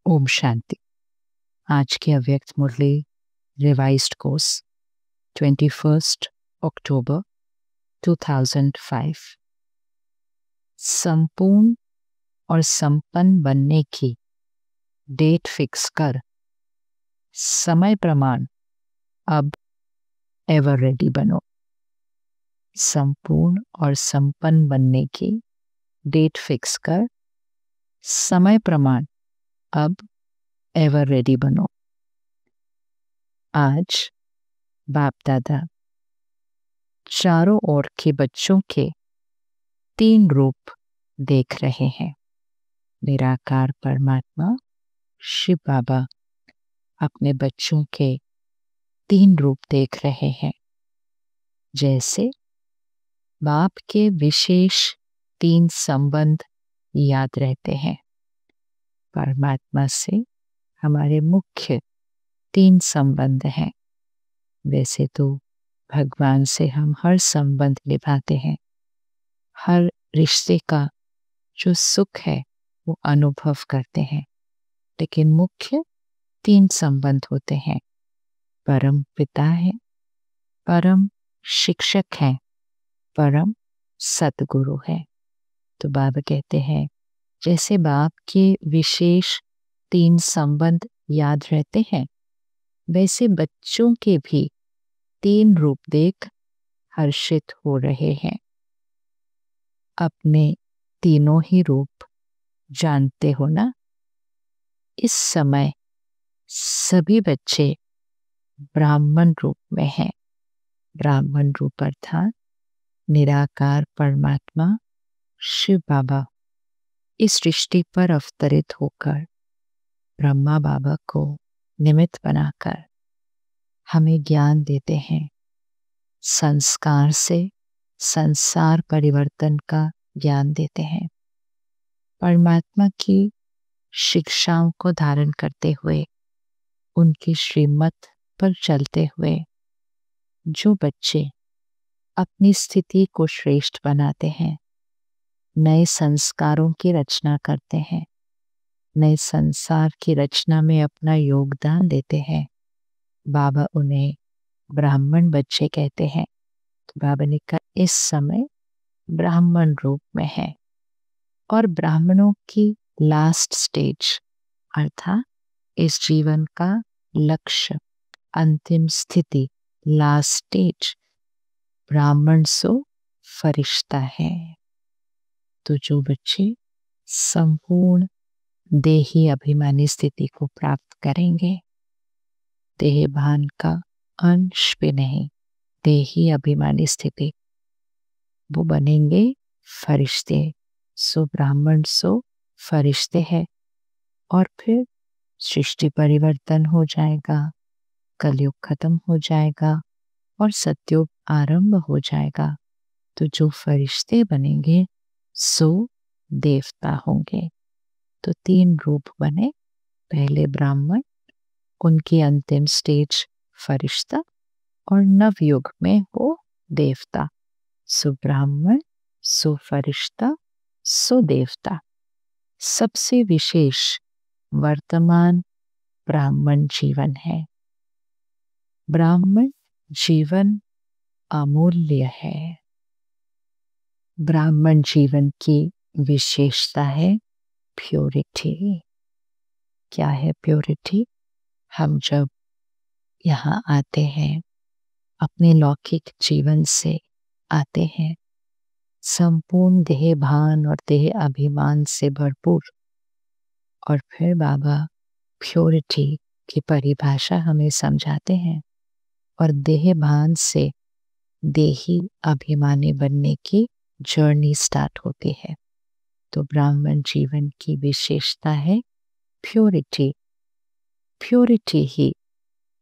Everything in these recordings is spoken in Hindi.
ओम शांति। आज की अव्यक्त मुरली रिवाइज्ड कोर्स 21 अक्टूबर 2005। संपूर्ण और संपन्न बनने की डेट फिक्स कर समय प्रमाण अब एवर रेडी बनो। संपूर्ण और संपन्न बनने की डेट फिक्स कर समय प्रमाण अब एवर रेडी बनो। आज बाप दादा चारों ओर के बच्चों के 3 रूप देख रहे हैं। निराकार परमात्मा शिव बाबा अपने बच्चों के 3 रूप देख रहे हैं। जैसे बाप के विशेष 3 संबंध याद रहते हैं। परमात्मा से हमारे मुख्य 3 संबंध हैं। वैसे तो भगवान से हम हर संबंध निभाते हैं, हर रिश्ते का जो सुख है वो अनुभव करते हैं, लेकिन मुख्य 3 संबंध होते हैं। परम पिता है, परम शिक्षक है, परम सतगुरु है। तो बाबा कहते हैं जैसे बाप के विशेष 3 संबंध याद रहते हैं, वैसे बच्चों के भी 3 रूप देख हर्षित हो रहे हैं। अपने तीनों ही रूप जानते हो ना। इस समय सभी बच्चे ब्राह्मण रूप में हैं। ब्राह्मण रूप अर्थात निराकार परमात्मा शिव बाबा इस सृष्टि पर अवतरित होकर ब्रह्मा बाबा को निमित्त बनाकर हमें ज्ञान देते हैं। संस्कार से संसार परिवर्तन का ज्ञान देते हैं। परमात्मा की शिक्षाओं को धारण करते हुए, उनकी श्रीमत पर चलते हुए जो बच्चे अपनी स्थिति को श्रेष्ठ बनाते हैं, नए संस्कारों की रचना करते हैं, नए संसार की रचना में अपना योगदान देते हैं, बाबा उन्हें ब्राह्मण बच्चे कहते हैं। तो बाबा ने कहा इस समय ब्राह्मण रूप में है। और ब्राह्मणों की लास्ट स्टेज अर्थात इस जीवन का लक्ष्य, अंतिम स्थिति, लास्ट स्टेज ब्राह्मण सो फरिश्ता है। तो जो बच्चे संपूर्ण देही अभिमानी स्थिति को प्राप्त करेंगे, देह भान का अंश भी नहीं, देही अभिमानी स्थिति, वो बनेंगे फरिश्ते। सो ब्राह्मण सो फरिश्ते है। और फिर सृष्टि परिवर्तन हो जाएगा, कलयुग खत्म हो जाएगा और सतयुग आरंभ हो जाएगा। तो जो फरिश्ते बनेंगे सो देवता होंगे। तो 3 रूप बने, पहले ब्राह्मण, उनकी अंतिम स्टेज फरिश्ता, और नवयुग में वो देवता। सो ब्राह्मण सो फरिश्ता सो देवता। सबसे विशेष वर्तमान ब्राह्मण जीवन है। ब्राह्मण जीवन अमूल्य है। ब्राह्मण जीवन की विशेषता है प्योरिटी। क्या है प्योरिटी? हम जब यहाँ आते हैं, अपने लौकिक जीवन से आते हैं, संपूर्ण देह भान और देह अभिमान से भरपूर, और फिर बाबा प्योरिटी की परिभाषा हमें समझाते हैं और देह भान से देही अभिमानी बनने की जर्नी स्टार्ट होती है। तो ब्राह्मण जीवन की विशेषता है प्योरिटी। प्योरिटी ही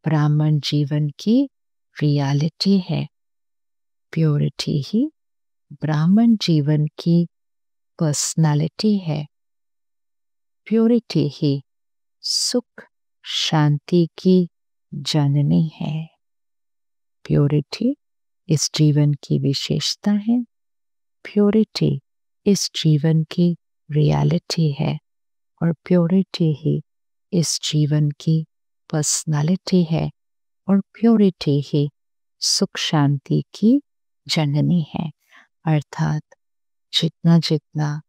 ब्राह्मण जीवन की रियलिटी है। प्योरिटी ही ब्राह्मण जीवन की पर्सनालिटी है। प्योरिटी ही सुख शांति की जननी है। प्योरिटी इस जीवन की विशेषता है। प्योरिटी इस जीवन की रियलिटी है। और प्योरिटी ही इस जीवन की पर्सनालिटी है और प्योरिटी ही सुख शांति की जननी है। अर्थात जितना जितना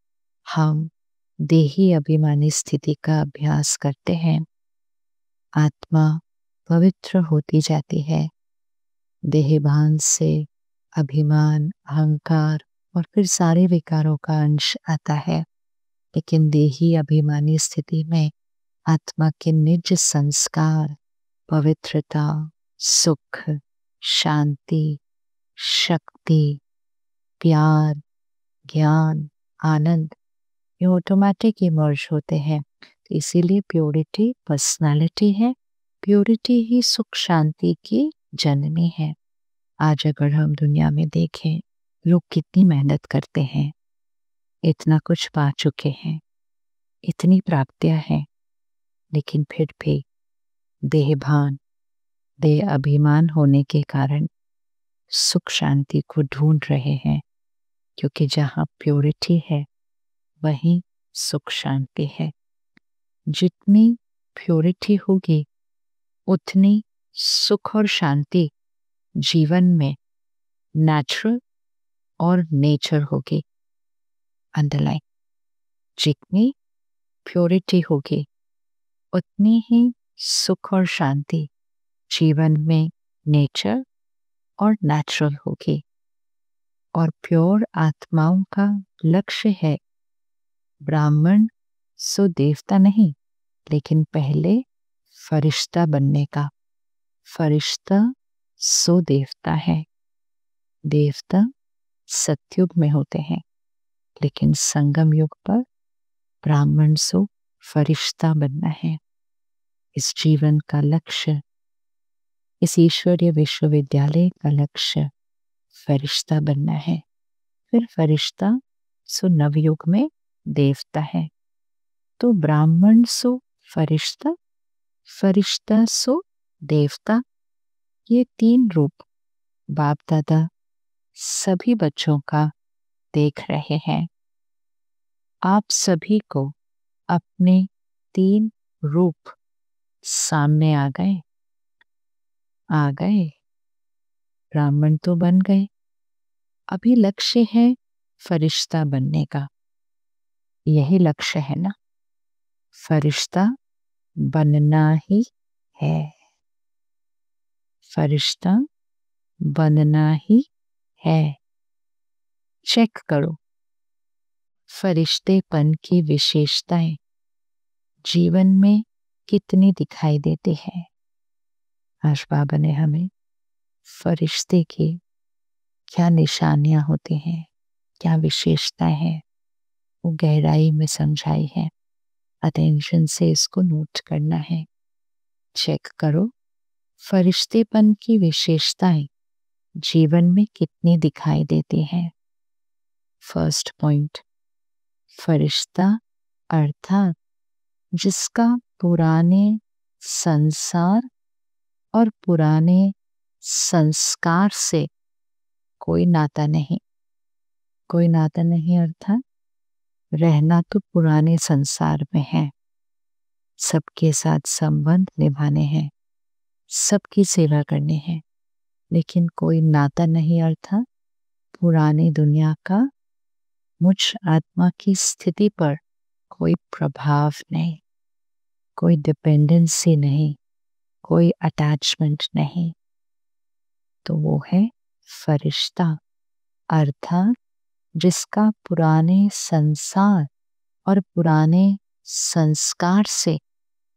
हम देही अभिमानी स्थिति का अभ्यास करते हैं, आत्मा पवित्र होती जाती है। देहभान से अभिमान, अहंकार और फिर सारे विकारों का अंश आता है। लेकिन देही अभिमानी स्थिति में आत्मा के निज संस्कार, पवित्रता, सुख, शांति, शक्ति, प्यार, ज्ञान, आनंद ये ऑटोमेटिक इमर्ज होते हैं। तो इसीलिए प्योरिटी पर्सनालिटी है, प्योरिटी ही सुख शांति की जननी है। आज अगर हम दुनिया में देखें, लोग कितनी मेहनत करते हैं, इतना कुछ पा चुके हैं, इतनी प्राप्तियां हैं, लेकिन फिर भी देहभान, देह अभिमान होने के कारण सुख शांति को ढूंढ रहे हैं। क्योंकि जहाँ प्योरिटी है वहीं सुख शांति है। जितनी प्योरिटी होगी उतनी सुख और शांति जीवन में नेचुरल और नेचर होगी। अंडरलाइन, जितनी प्योरिटी होगी उतनी ही सुख और शांति जीवन में नेचर और नेचुरल होगी। और प्योर आत्माओं का लक्ष्य है ब्राह्मण सो देवता नहीं, लेकिन पहले फरिश्ता बनने का। फरिश्ता सो देवता है। देवता सतयुग में होते हैं, लेकिन संगम युग पर ब्राह्मण सो फरिश्ता बनना है। इस जीवन का लक्ष्य, इस ईश्वरीय विश्वविद्यालय का लक्ष्य फरिश्ता बनना है। फिर फरिश्ता सो नवयुग में देवता है। तो ब्राह्मण सो फरिश्ता, फरिश्ता सो देवता, ये तीन रूप बाप दादा सभी बच्चों का देख रहे हैं। आप सभी को अपने तीन रूप सामने आ गए। ब्राह्मण तो बन गए, अभी लक्ष्य है फरिश्ता बनने का। यही लक्ष्य है ना, फरिश्ता बनना ही है। फरिश्ता बनना ही है। चेक करो फरिश्तेपन की विशेषताएं जीवन में कितनी दिखाई देती है। आज बाबा ने हमें फरिश्ते की क्या निशानियां होती हैं, क्या विशेषताएं हैं, वो गहराई में समझाई है। अटेंशन से इसको नोट करना है। चेक करो फरिश्तेपन की विशेषताएं जीवन में कितनी दिखाई देती हैं। फर्स्ट पॉइंट, फरिश्ता अर्थात जिसका पुराने संसार और पुराने संस्कार से कोई नाता नहीं। कोई नाता नहीं अर्थात रहना तो पुराने संसार में है, सबके साथ संबंध निभाने हैं, सबकी सेवा करनी है, लेकिन कोई नाता नहीं अर्थात पुरानी दुनिया का मुझ आत्मा की स्थिति पर कोई प्रभाव नहीं, कोई डिपेंडेंसी नहीं, कोई अटैचमेंट नहीं। तो वो है फरिश्ता अर्थात जिसका पुराने संसार और पुराने संस्कार से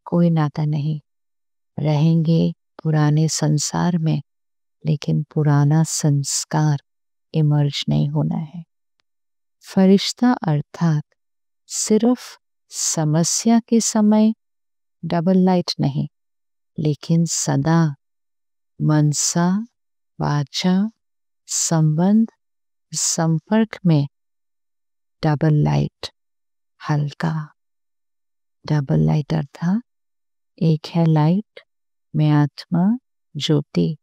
कोई नाता नहीं। रहेंगे पुराने संसार में, लेकिन पुराना संस्कार इमर्ज नहीं होना है। फरिश्ता अर्थात सिर्फ समस्या के समय डबल लाइट नहीं, लेकिन सदा मनसा वाचा संबंध संपर्क में डबल लाइट, हल्का। डबल लाइट अर्थात एक है लाइट, मैं आत्मा ज्योति,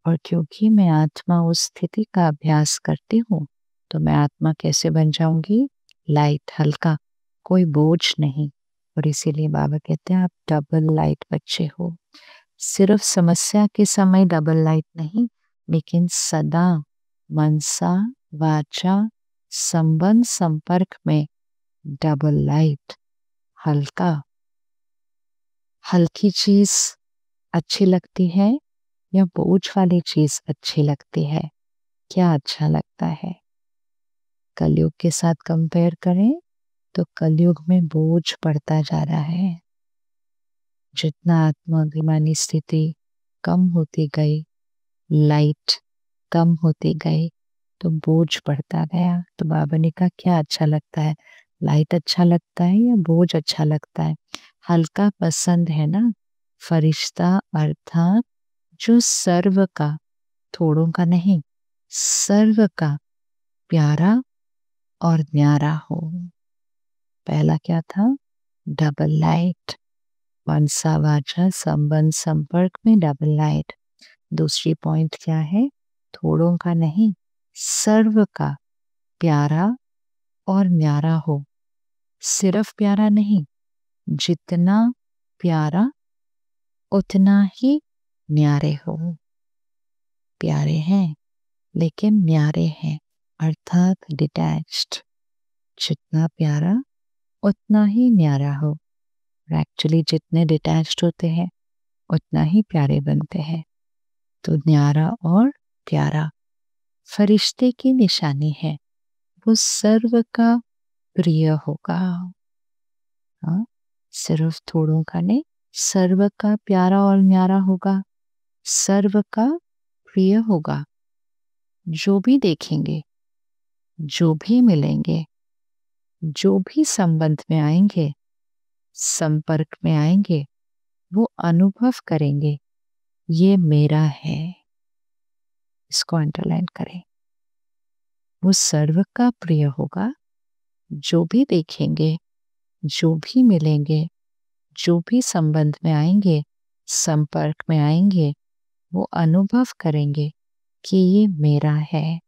और क्योंकि मैं आत्मा उस स्थिति का अभ्यास करती हूँ, तो मैं आत्मा कैसे बन जाऊंगी? लाइट, हल्का, कोई बोझ नहीं, और इसीलिए बाबा कहते हैं आप डबल लाइट बच्चे हो। सिर्फ समस्या के समय डबल लाइट नहीं, लेकिन सदा मनसा वाचा संबंध संपर्क में डबल लाइट। हल्की चीज अच्छी लगती है या बोझ वाली चीज अच्छी लगती है? क्या अच्छा लगता है? कलयुग के साथ कंपेयर करें तो कलयुग में बोझ बढ़ता जा रहा है। जितना आत्माभिमानी स्थिति कम होती गई, लाइट कम होती गई, तो बोझ बढ़ता गया। तो बाबा ने कहा क्या अच्छा लगता है, लाइट अच्छा लगता है या बोझ अच्छा लगता है? हल्का पसंद है ना। फरिश्ता अर्थात जो सर्व का, थोड़ों का नहीं, सर्व का प्यारा और न्यारा हो। पहला क्या था? Double light. मनसा वाचा संबंध संपर्क में डबल लाइट। दूसरी पॉइंट क्या है? थोड़ों का नहीं, सर्व का प्यारा और न्यारा हो। सिर्फ प्यारा नहीं, जितना प्यारा उतना ही न्यारे हो। प्यारे हैं लेकिन न्यारे हैं, अर्थात डिटैच्ड। जितना प्यारा उतना ही न्यारा हो। एक्चुअली जितने डिटैच्ड होते हैं उतना ही प्यारे बनते हैं। तो न्यारा और प्यारा फरिश्ते की निशानी है। वो सर्व का प्रिय होगा। हाँ, सिर्फ थोड़ों का नहीं, सर्व का प्यारा और न्यारा होगा, सर्व का प्रिय होगा। जो भी देखेंगे, जो भी मिलेंगे, जो भी संबंध में आएंगे, संपर्क में आएंगे, वो अनुभव करेंगे ये मेरा है। इसको अंडरलाइन करें। वो सर्व का प्रिय होगा। जो भी देखेंगे, जो भी मिलेंगे, जो भी संबंध में आएंगे, संपर्क में आएंगे, वो अनुभव करेंगे कि ये मेरा है।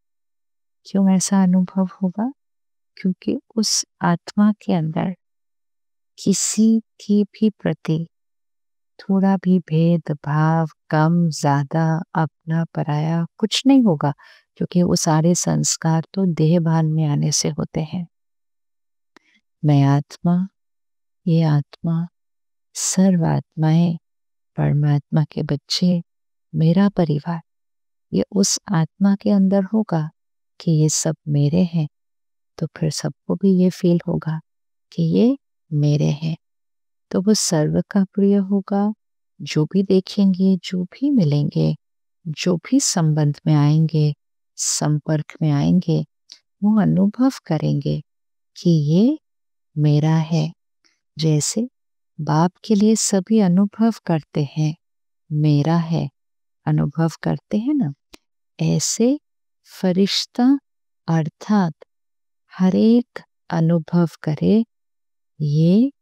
क्यों ऐसा अनुभव होगा? क्योंकि उस आत्मा के अंदर किसी की भी प्रति थोड़ा भी भेदभाव, कम ज्यादा, अपना पराया कुछ नहीं होगा, क्योंकि वो सारे संस्कार तो देह भान में आने से होते हैं। मैं आत्मा, ये आत्मा, सर्व आत्माएं, परमात्मा के बच्चे, मेरा परिवार, ये उस आत्मा के अंदर होगा कि ये सब मेरे हैं। तो फिर सबको भी ये फील होगा कि ये मेरे हैं। तो वो सर्व का प्रिय होगा। जो भी देखेंगे, जो भी मिलेंगे, जो भी संबंध में आएंगे, संपर्क में आएंगे, वो अनुभव करेंगे कि ये मेरा है। जैसे बाप के लिए सभी अनुभव करते हैं, मेरा है, अनुभव करते हैं ना, ऐसे फरिश्ता अर्थात हर एक अनुभव करे ये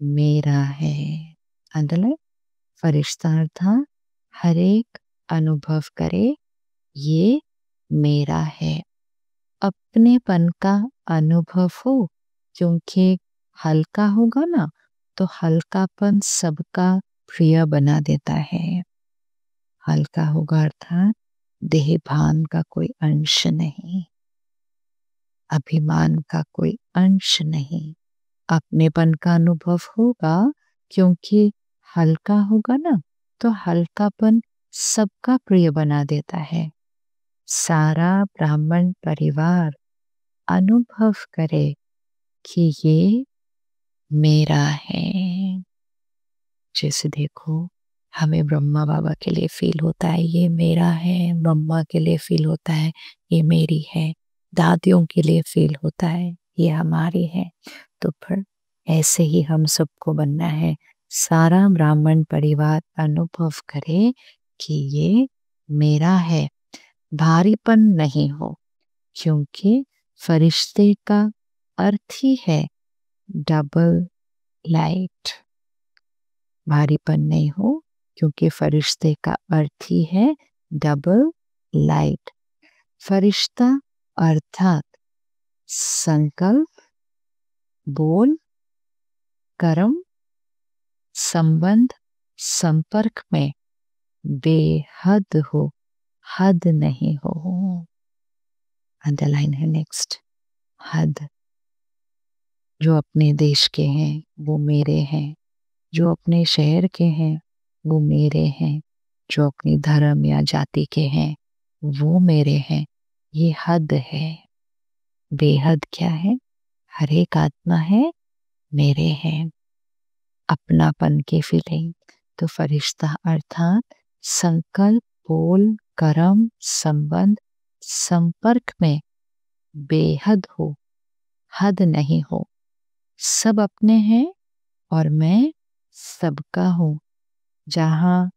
मेरा है। अंडरलाइन। फरिश्ता अर्थात हर एक अनुभव करे ये मेरा है। अपनेपन का अनुभव हो, क्योंकि हल्का होगा ना, तो हल्कापन सबका प्रिय बना देता है। हल्का होगा अर्थात देह भान का कोई अंश नहीं, अभिमान का कोई अंश नहीं। अपनेपन का अनुभव होगा, क्योंकि हल्का होगा ना, तो हल्कापन सबका प्रिय बना देता है। सारा ब्राह्मण परिवार अनुभव करे कि ये मेरा है। जैसे देखो, हमें ब्रह्मा बाबा के लिए फील होता है ये मेरा है, ब्रह्मा के लिए फील होता है ये मेरी है, दादियों के लिए फील होता है ये हमारी है। तो फिर ऐसे ही हम सबको बनना है। सारा ब्राह्मण परिवार अनुभव करे कि ये मेरा है। भारीपन नहीं हो, क्योंकि फरिश्ते का अर्थ ही है डबल लाइट। भारीपन नहीं हो, क्योंकि फरिश्ते का अर्थ ही है डबल लाइट। फरिश्ता अर्थात संकल्प, बोल, कर्म संबंध संपर्क में बेहद हो, हद नहीं हो। अंडरलाइन है नेक्स्ट, हद। जो अपने देश के हैं वो मेरे हैं, जो अपने शहर के हैं वो मेरे हैं, जो अपनी धर्म या जाति के हैं वो मेरे हैं। ये हद है। बेहद क्या है? हर एक आत्मा है, मेरे हैं। अपनापन की फीलिंग, तो फरिश्ता अर्थात संकल्प, बोल, कर्म, संबंध, संपर्क में बेहद हो, हद नहीं हो। सब अपने हैं और मैं सबका हूँ। जहाँ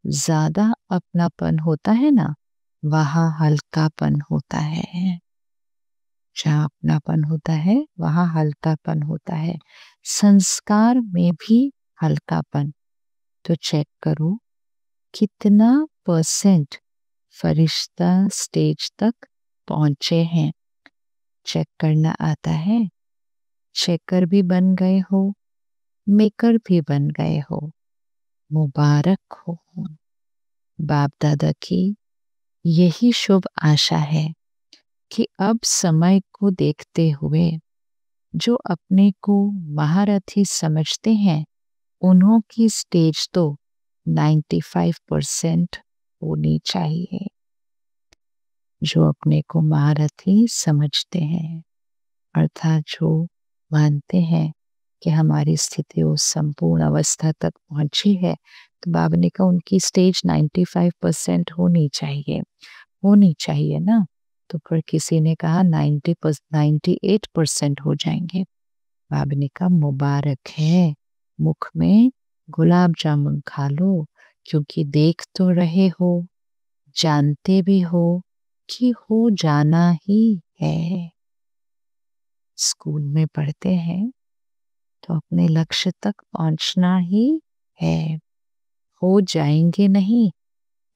ज्यादा अपनापन होता है ना, वहाँ हल्कापन होता है। जहाँ अपनापन होता है वहाँ हल्कापन होता है। संस्कार में भी हल्कापन। तो चेक करो कितना परसेंट फरिश्ता स्टेज तक पहुंचे हैं। चेक करना आता है? चेकर भी बन गए हो, मेकर भी बन गए हो। मुबारक हो। बाप दादा की यही शुभ आशा है कि अब समय को देखते हुए जो अपने को महारथी समझते हैं उन्हों की स्टेज तो 95% होनी चाहिए। जो अपने को महारथी समझते हैं अर्थात जो मानते हैं कि हमारी स्थिति उस संपूर्ण अवस्था तक पहुंची है, तो बाबा ने कहा उनकी स्टेज 95% होनी चाहिए। होनी चाहिए ना। तो फिर किसी ने कहा 98% हो जाएंगे। बाबा ने कहा मुबारक है, मुख में गुलाब जामुन खा लो, क्योंकि देख तो रहे हो, जानते भी हो कि हो जाना ही है। स्कूल में पढ़ते हैं तो अपने लक्ष्य तक पहुंचना ही है। हो जाएंगे नहीं,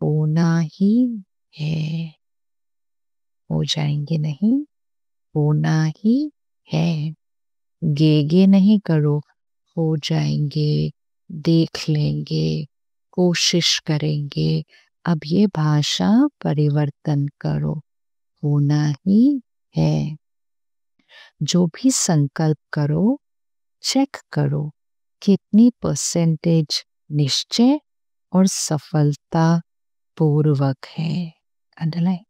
होना ही है। हो जाएंगे नहीं, होना ही है। गेगे नहीं करो, हो जाएंगे, देख लेंगे, कोशिश करेंगे। अब ये भाषा परिवर्तन करो, होना ही है। जो भी संकल्प करो, चेक करो कितनी परसेंटेज निश्चय और सफलता पूर्वक है। अंडरलाइन,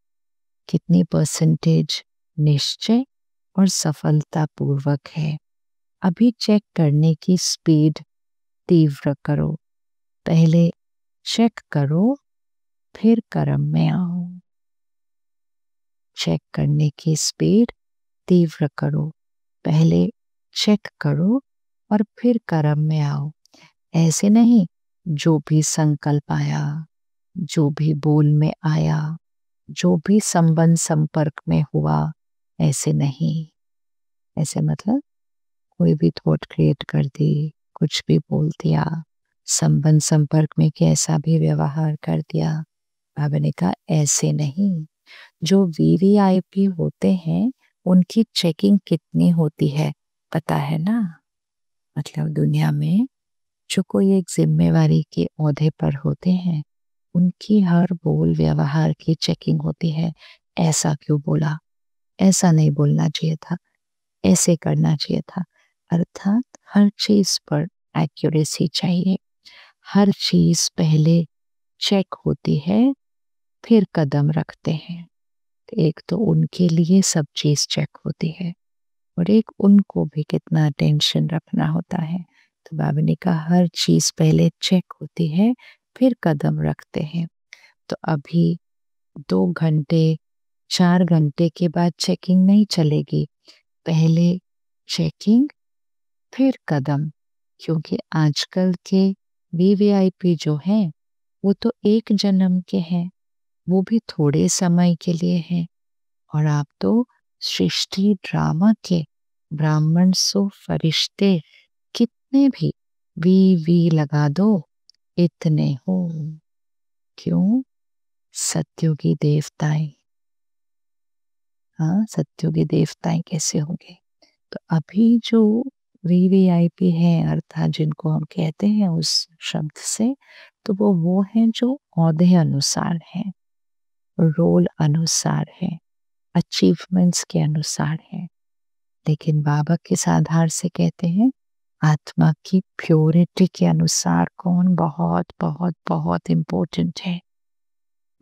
कितनी परसेंटेज निश्चय और सफलता पूर्वक है। अभी चेक करने की स्पीड तीव्र करो। पहले चेक करो, फिर कर्म में आओ। चेक करने की स्पीड तीव्र करो। पहले चेक करो और फिर कर्म में आओ। ऐसे नहीं, जो भी संकल्प आया, जो भी बोल में आया, जो भी संबंध संपर्क में हुआ, ऐसे नहीं। ऐसे मतलब कोई भी थॉट क्रिएट कर दी, कुछ भी बोल दिया, संबंध संपर्क में कैसा भी व्यवहार कर दिया। बाबा ने कहा ऐसे नहीं। जो वीवीआईपी होते हैं उनकी चेकिंग कितनी होती है पता है ना? मतलब दुनिया में जो कोई एक जिम्मेवारी के ओहदे पर होते हैं उनकी हर बोल व्यवहार की चेकिंग होती है। ऐसा क्यों बोला, ऐसा नहीं बोलना चाहिए था, ऐसे करना चाहिए था। अर्थात हर चीज पर एक्यूरेसी चाहिए। हर चीज पहले चेक होती है, फिर कदम रखते हैं। एक तो उनके लिए सब चीज चेक होती है और एक उनको भी कितना टेंशन रखना होता है। तो बाबा ने कहा हर चीज पहले चेक होती है, फिर कदम रखते हैं। तो अभी 2 घंटे 4 घंटे के बाद चेकिंग नहीं चलेगी। पहले चेकिंग फिर कदम। क्योंकि आजकल के वीवीआईपी जो हैं वो तो एक जन्म के हैं, वो भी थोड़े समय के लिए हैं। और आप तो सृष्टि ड्रामा के ब्राह्मण सो फरिश्ते, कितने भी वी लगा दो इतने हो। क्यों? सत्युगी देवताएं। हाँ, सत्युगी देवताएं कैसे होंगे? तो अभी जो वीवीआईपी हैं अर्थात जिनको हम कहते हैं उस शब्द से, तो वो हैं जो ओहदे अनुसार हैं, रोल अनुसार हैं, अचीवमेंट्स के अनुसार हैं। लेकिन बाबा किस आधार से कहते हैं? आत्मा की प्योरिटी के अनुसार कौन बहुत बहुत बहुत इम्पोर्टेंट है।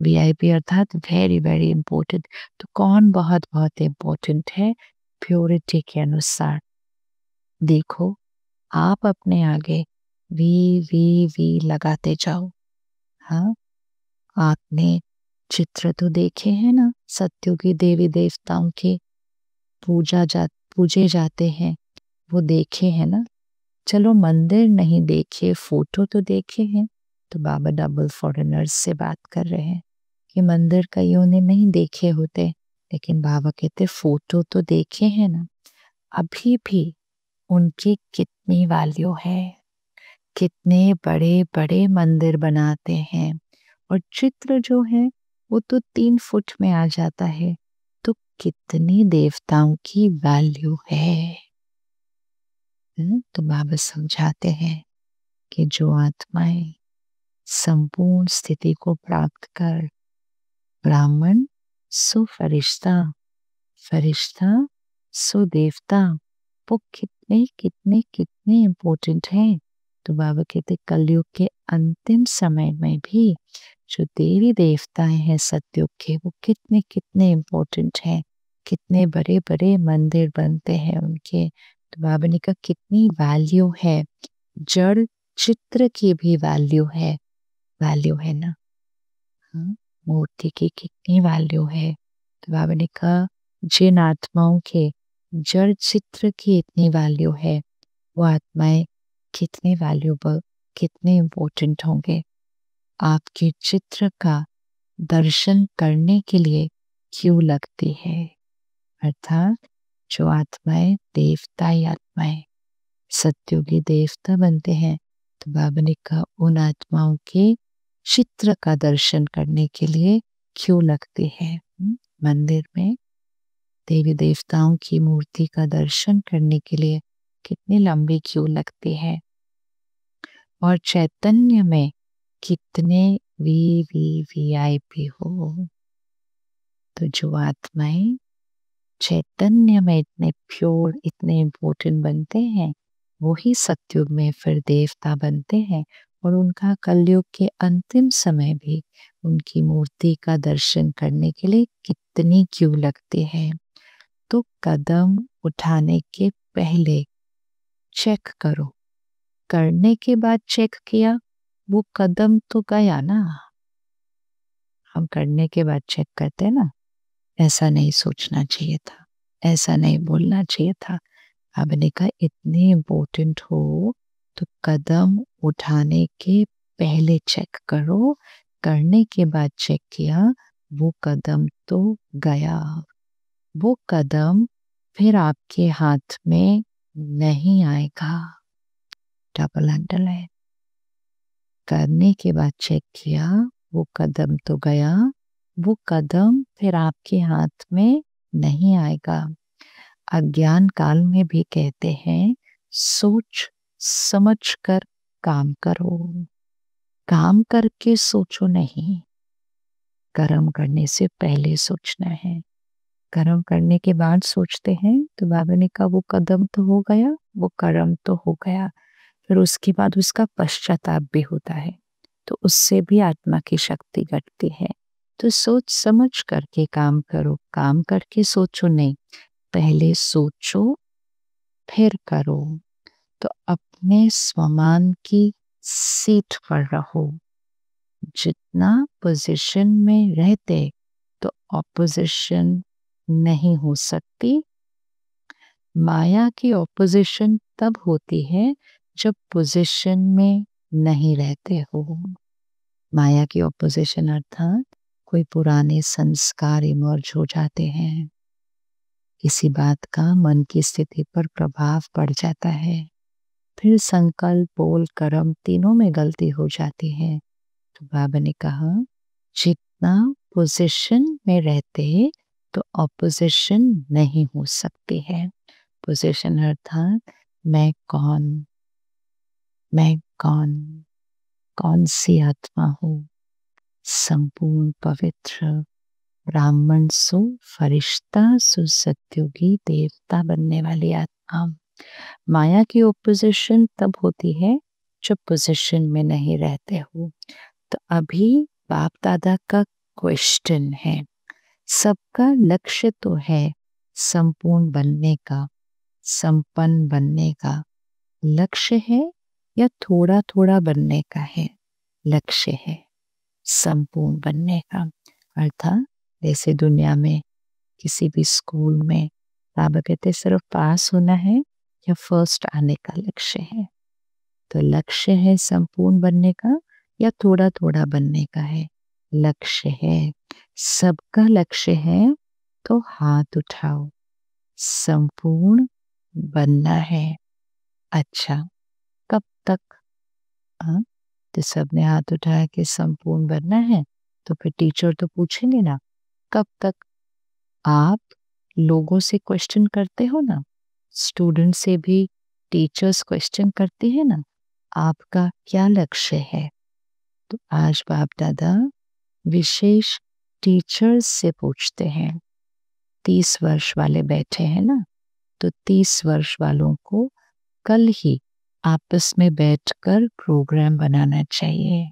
वीआईपी अर्थात वेरी वेरी इम्पोर्टेंट। तो कौन बहुत बहुत इम्पोर्टेंट है? प्योरिटी के अनुसार। देखो, आप अपने आगे वी लगाते जाओ। हाँ, आपने चित्र तो देखे हैं ना, सत्युगी देवी देवताओं के पूजे जाते हैं, वो देखे हैं ना। चलो मंदिर नहीं देखे, फोटो तो देखे हैं। तो बाबा डबल फॉरेनर्स से बात कर रहे हैं कि मंदिर कईयों ने नहीं देखे होते, लेकिन बाबा कहते फोटो तो देखे हैं ना। अभी भी उनकी कितनी वैल्यू है, कितने बड़े बड़े मंदिर बनाते हैं, और चित्र जो है वो तो 3 फुट में आ जाता है। तो कितनी देवताओं की वैल्यू है। तो बाबा समझाते हैं कि जो आत्माएं संपूर्ण स्थिति को प्राप्त कर, ब्राह्मण सो फरिश्ता, फरिश्ता सो देवता, वो कितने कितने कितने इम्पोर्टेंट हैं। तो बाबा कहते कलयुग के अंतिम समय में भी जो देवी देवताएं हैं सतयुग के, वो कितने कितने इम्पोर्टेंट हैं, कितने बड़े बड़े मंदिर बनते हैं उनके। तो बाबा ने कहा कितनी वैल्यू है, जड़ चित्र की भी वैल्यू है ना। हाँ, मूर्ति की कितनी वैल्यू है। तो बाबा ने कहा जिन आत्माओं के जड़ चित्र की इतनी वैल्यू है, वो आत्माएं कितने वैल्यूबल, कितने इम्पोर्टेंट होंगे। आपके चित्र का दर्शन करने के लिए क्यों लगती है। अर्थात जो आत्माएं देवताई आत्माएं सत्युगी देवता बनते हैं, तो बाबा ने कहा उन आत्माओं के चित्र का दर्शन करने के लिए क्यों लगती है। मंदिर में देवी देवताओं की मूर्ति का दर्शन करने के लिए कितनी लंबी क्यों लगती है। और चैतन्य में कितने वीआईपी हो। तो जो आत्माएं चैतन्य में इतने प्योर, इतने इम्पोर्टेंट बनते हैं, वही सतयुग में फिर देवता बनते हैं। और उनका कलयुग के अंतिम समय भी उनकी मूर्ति का दर्शन करने के लिए कितनी क्यों लगती है। तो कदम उठाने के पहले चेक करो, करने के बाद चेक किया, वो कदम तो गया ना। हम करने के बाद चेक करते हैं ना, ऐसा नहीं सोचना चाहिए था, ऐसा नहीं बोलना चाहिए था। आपने कहा इतनी इम्पोर्टेंट हो तो कदम उठाने के पहले चेक करो, करने के बाद चेक किया, वो कदम तो गया। वो कदम फिर आपके हाथ में नहीं आएगा। Double underline. करने के बाद चेक किया, वो कदम तो गया, वो कदम फिर आपके हाथ में नहीं आएगा। अज्ञान काल में भी कहते हैं सोच समझ कर काम करो, काम करके सोचो नहीं। कर्म करने से पहले सोचना है, कर्म करने के बाद सोचते हैं। तो बाबा ने कहा वो कदम तो हो गया, वो कर्म तो हो गया, फिर उसके बाद उसका पश्चाताप भी होता है, तो उससे भी आत्मा की शक्ति घटती है। तो सोच समझ करके काम करो, काम करके सोचो नहीं, पहले सोचो फिर करो। तो अपने स्वमान की सीट पर रहो। जितना पोजीशन में रहते तो ऑपोजिशन नहीं हो सकती। माया की ऑपोजिशन तब होती है जब पोजीशन में नहीं रहते हो। माया की ऑपोजिशन अर्थात कोई पुराने संस्कार इमर्ज हो जाते हैं, किसी बात का मन की स्थिति पर प्रभाव पड़ जाता है, फिर संकल्प बोल कर्म तीनों में गलती हो जाती है। तो बाबा ने कहा जितना पोजीशन में रहते तो ऑपोजिशन नहीं हो सकती है। पोजीशन अर्थात मैं कौन, मैं कौन, कौन सी आत्मा हूँ, संपूर्ण पवित्र ब्राह्मण सु, फरिश्ता सु, सत्युगी देवता बनने वाली आत्मा। माया की ओपोजिशन तब होती है जब पोजीशन में नहीं रहते हो। तो अभी बाप दादा का क्वेश्चन है, सबका लक्ष्य तो है संपूर्ण बनने का, संपन्न बनने का लक्ष्य है, या थोड़ा थोड़ा बनने का है लक्ष्य है, संपूर्ण बनने का। अर्थात जैसे दुनिया में किसी भी स्कूल में बाबा कहते सिर्फ पास होना है या फर्स्ट आने का लक्ष्य है। तो लक्ष्य है संपूर्ण बनने का या थोड़ा थोड़ा बनने का है लक्ष्य है। सबका लक्ष्य है तो हाथ उठाओ, संपूर्ण बनना है। अच्छा, कब तक? हाँ, तो सबने हाथ उठाया कि संपूर्ण बनना है, तो फिर टीचर तो पूछेंगे ना कब तक। आप लोगों से क्वेश्चन करते हो ना, स्टूडेंट से भी टीचर्स क्वेश्चन करते हैं ना, आपका क्या लक्ष्य है। तो आज बाप दादा विशेष टीचर्स से पूछते हैं। 30 वर्ष वाले बैठे हैं ना, तो 30 वर्ष वालों को कल ही आपस में बैठकर प्रोग्राम बनाना चाहिए।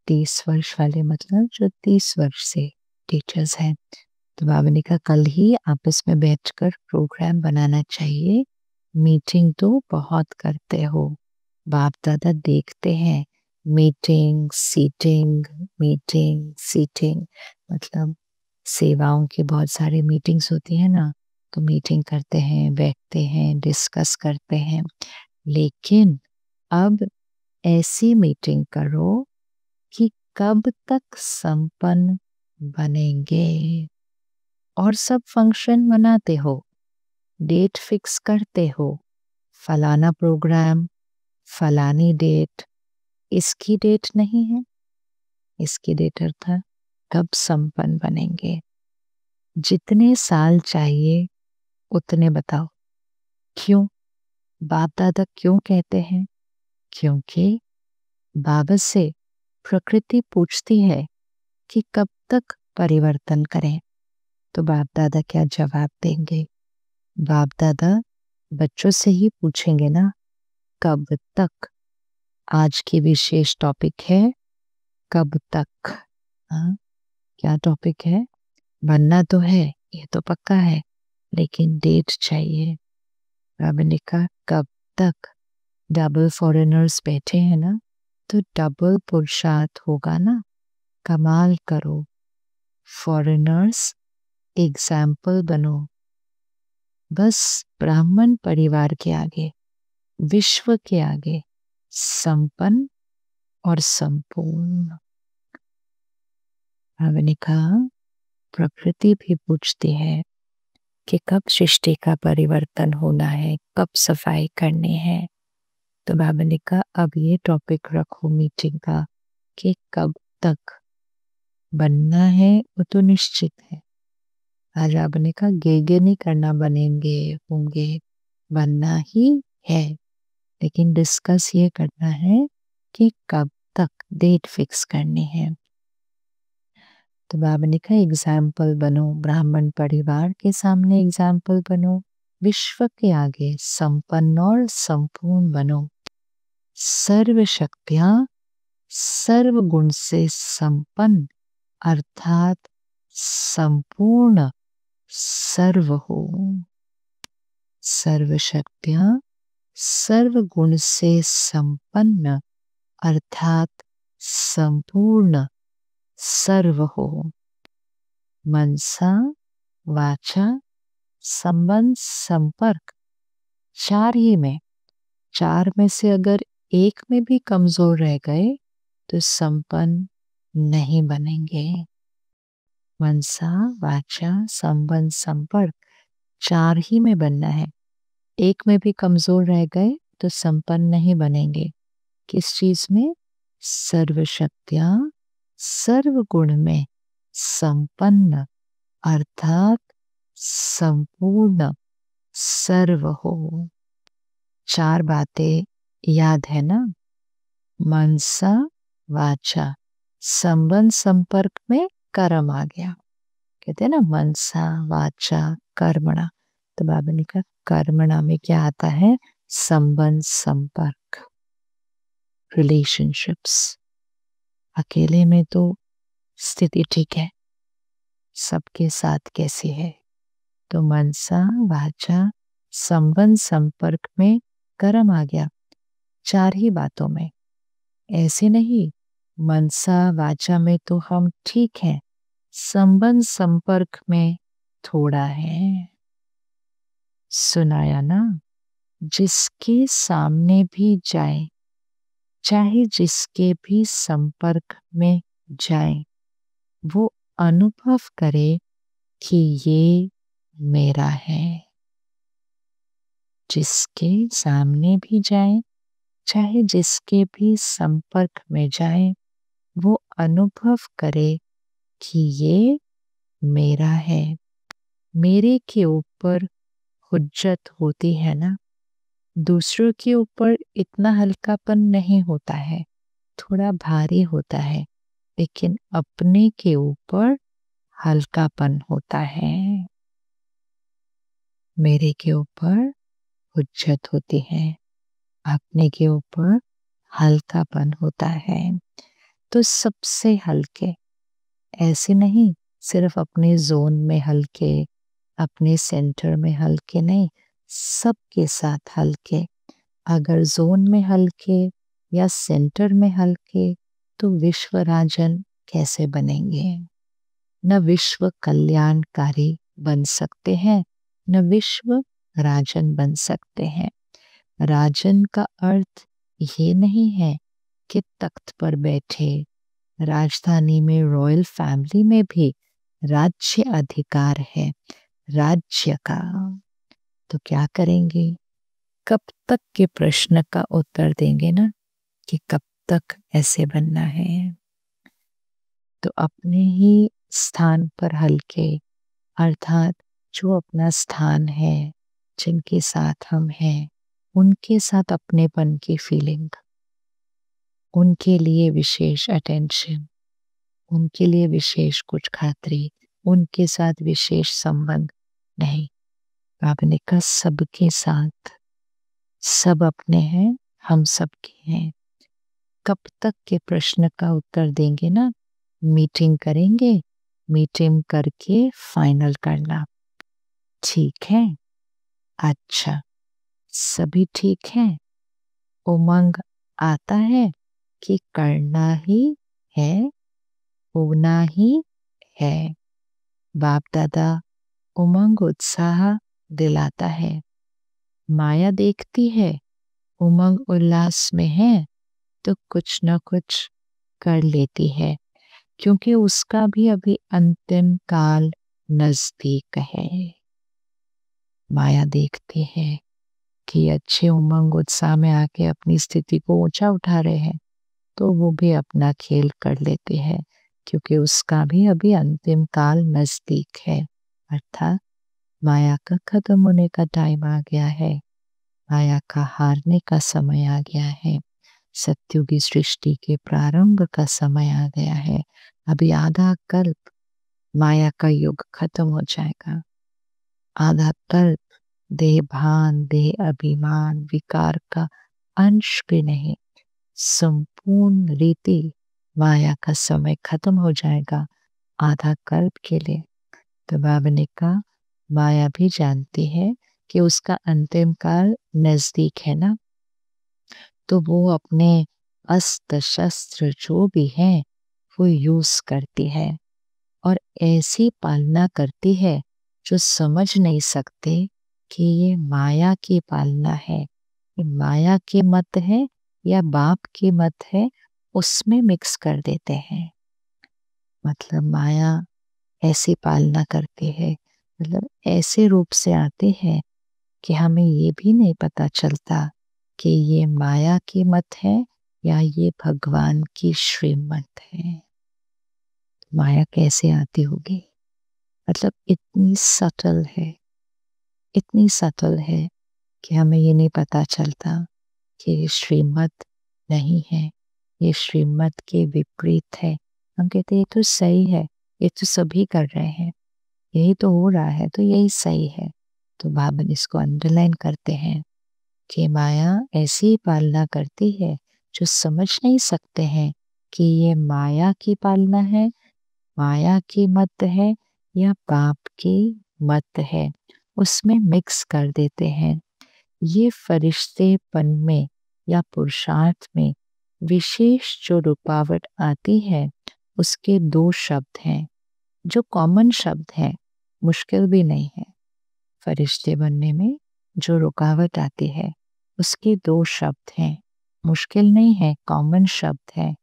30 वर्ष वाले मतलब जो 30 वर्ष से टीचर्स हैं। तो बाबा ने कहा कल ही आपस में बैठकर प्रोग्राम बनाना चाहिए। मीटिंग तो बहुत करते हो, बाप दादा देखते हैं, मीटिंग सीटिंग, मीटिंग सीटिंग, मतलब सेवाओं की बहुत सारी मीटिंग्स होती है ना, तो मीटिंग करते हैं, बैठते हैं, डिस्कस करते हैं। लेकिन अब ऐसी मीटिंग करो कि कब तक संपन्न बनेंगे। और सब फंक्शन मनाते हो, डेट फिक्स करते हो, फलाना प्रोग्राम, फलानी डेट, इसकी डेट नहीं है, इसकी डेट अर्थात कब संपन्न बनेंगे। जितने साल चाहिए उतने बताओ। क्यों? बाप दादा क्यों कहते हैं? क्योंकि बाबा से प्रकृति पूछती है कि कब तक परिवर्तन करें। तो बाप दादा क्या जवाब देंगे? बाप दादा बच्चों से ही पूछेंगे ना, कब तक। आज की विशेष टॉपिक है कब तक। हाँ, क्या टॉपिक है? बनना तो है, ये तो पक्का है, लेकिन डेट चाहिए। बाबा ने कहा कब तक। डबल फॉरेनर्स बैठे हैं ना, तो डबल पुरुषार्थ होगा ना, कमाल करो। फॉरेनर्स एग्जाम्पल बनो, बस ब्राह्मण परिवार के आगे, विश्व के आगे संपन्न और संपूर्ण। हमने कहा प्रकृति भी पूछती है कि कब सृष्टि का परिवर्तन होना है, कब सफाई करनी है। तो बाबा ने कहा अब ये टॉपिक रखो मीटिंग का कि कब तक बनना है, वो तो निश्चित है। आज बाबा ने कहा गे नहीं करना, बनेंगे होंगे, बनना ही है, लेकिन डिस्कस ये करना है कि कब तक, डेट फिक्स करनी है। तो बाबा ने कहा एग्जाम्पल बनो, ब्राह्मण परिवार के सामने एग्जाम्पल बनो, विश्व के आगे संपन्न और संपूर्ण बनो। सर्व शक्तियां सर्व गुण से संपन्न अर्थात संपूर्ण सर्व हो। सर्व शक्तियां सर्व गुण से संपन्न अर्थात संपूर्ण सर्व हो। मनसा वाचा संबंध संपर्क, चार में से अगर एक में भी कमजोर रह गए तो संपन्न नहीं बनेंगे। मनसा वाचा संबंध संपर्क, 4 ही में बनना है। एक में भी कमजोर रह गए तो संपन्न नहीं बनेंगे। किस चीज में? सर्व शक्तियां सर्व गुण में संपन्न अर्थात संपूर्ण सर्व हो। 4 बातें याद है ना? मनसा वाचा, संबंध संपर्क में कर्म आ गया। कहते हैं ना मनसा वाचा कर्मणा, तो बाबा ने कहा कर्मणा में क्या आता है? संबंध संपर्क, रिलेशनशिप्स। अकेले में तो स्थिति ठीक है, सबके साथ कैसे है? तो मनसा वाचा संबंध संपर्क में कर्म आ गया। 4 ही बातों में, ऐसे नहीं मनसा वाचा में तो हम ठीक हैं, संबंध संपर्क में थोड़ा है। सुनाया ना? जिसके सामने भी जाए, चाहे जिसके भी संपर्क में जाए, वो अनुभव करे कि ये मेरा है। जिसके सामने भी जाए, चाहे जिसके भी संपर्क में जाए, वो अनुभव करे कि ये मेरा है। मेरे के ऊपर हुज्जत होती है ना, दूसरों के ऊपर इतना हल्कापन नहीं होता है, थोड़ा भारी होता है, लेकिन अपने के ऊपर हल्कापन होता है। मेरे के ऊपर हुज्जत होती है, अपने के ऊपर हल्कापन होता है। तो सबसे हल्के, ऐसे नहीं सिर्फ अपने जोन में हल्के, अपने सेंटर में हल्के नहीं, सबके साथ हल्के। अगर जोन में हल्के या सेंटर में हल्के, तो विश्व राजन कैसे बनेंगे? न विश्व कल्याणकारी बन सकते हैं, न विश्व राजन बन सकते हैं। राजन का अर्थ ये नहीं है कि तख्त पर बैठे, राजधानी में रॉयल फैमिली में भी राज्य अधिकार है, राज्य का। तो क्या करेंगे? कब तक के प्रश्न का उत्तर देंगे ना, कि कब तक ऐसे बनना है। तो अपने ही स्थान पर हल्के, अर्थात जो अपना स्थान है, जिनके साथ हम हैं, उनके साथ अपनेपन की फीलिंग, उनके लिए विशेष अटेंशन, उनके लिए विशेष कुछ खातिरी, उनके साथ विशेष संबंध नहीं। बाबा ने कहा सबके साथ, सब अपने हैं, हम सबके हैं। कब तक के प्रश्न का उत्तर देंगे ना, मीटिंग करेंगे, मीटिंग करके फाइनल करना। ठीक है, अच्छा, सभी ठीक है, उमंग आता है कि करना ही है, होना ही है। बाप दादा उमंग उत्साह दिलाता है, माया देखती है उमंग उल्लास में है, तो कुछ न कुछ कर लेती है, क्योंकि उसका भी अभी अंतिम काल नजदीक है। माया देखती है कि अच्छे उमंग उत्साह में आके अपनी स्थिति को ऊंचा उठा रहे हैं, तो वो भी अपना खेल कर लेते हैं, क्योंकि उसका भी अभी अंतिम काल नजदीक है। अर्थात माया का खत्म होने का टाइम आ गया है, माया का हारने का समय आ गया है, सत्युगी सृष्टि के प्रारंभ का समय आ गया है। अभी आधा कल्प माया का युग खत्म हो जाएगा। आधा कल्प देह भान, देह अभिमान, विकार का अंश भी नहीं, संपूर्ण रीति माया का समय खत्म हो जाएगा आधा कल्प के लिए। तो बाबा ने कहा माया भी जानती है कि उसका अंतिम काल नजदीक है ना, तो वो अपने अस्त्र शस्त्र जो भी हैं वो यूज करती है, और ऐसी पालना करती है जो समझ नहीं सकते कि ये माया की पालना है, ये माया के मत है या बाप की मत है, उसमें मिक्स कर देते हैं। मतलब माया ऐसी पालना करती है, मतलब ऐसे रूप से आती है कि हमें ये भी नहीं पता चलता कि ये माया की मत है या ये भगवान की श्रीमत है। माया कैसे आती होगी? मतलब इतनी सटल है, इतनी सटल है कि हमें ये नहीं पता चलता कि ये श्रीमत नहीं है, ये श्रीमत के विपरीत है। हम कहते हैं ये तो सही है, ये तो सभी कर रहे हैं, यही तो हो रहा है, तो यही सही है। तो बाबा इसको अंडरलाइन करते हैं कि माया ऐसी पालना करती है जो समझ नहीं सकते हैं कि ये माया की पालना है, माया की मत है या बाप की मत है, उसमें मिक्स कर देते हैं। ये फरिश्तेपन में या पुरुषार्थ में विशेष जो रुकावट आती है, उसके दो शब्द हैं जो कॉमन शब्द हैं, मुश्किल भी नहीं है। फरिश्ते बनने में जो रुकावट आती है उसके दो शब्द हैं, मुश्किल नहीं है, कॉमन शब्द है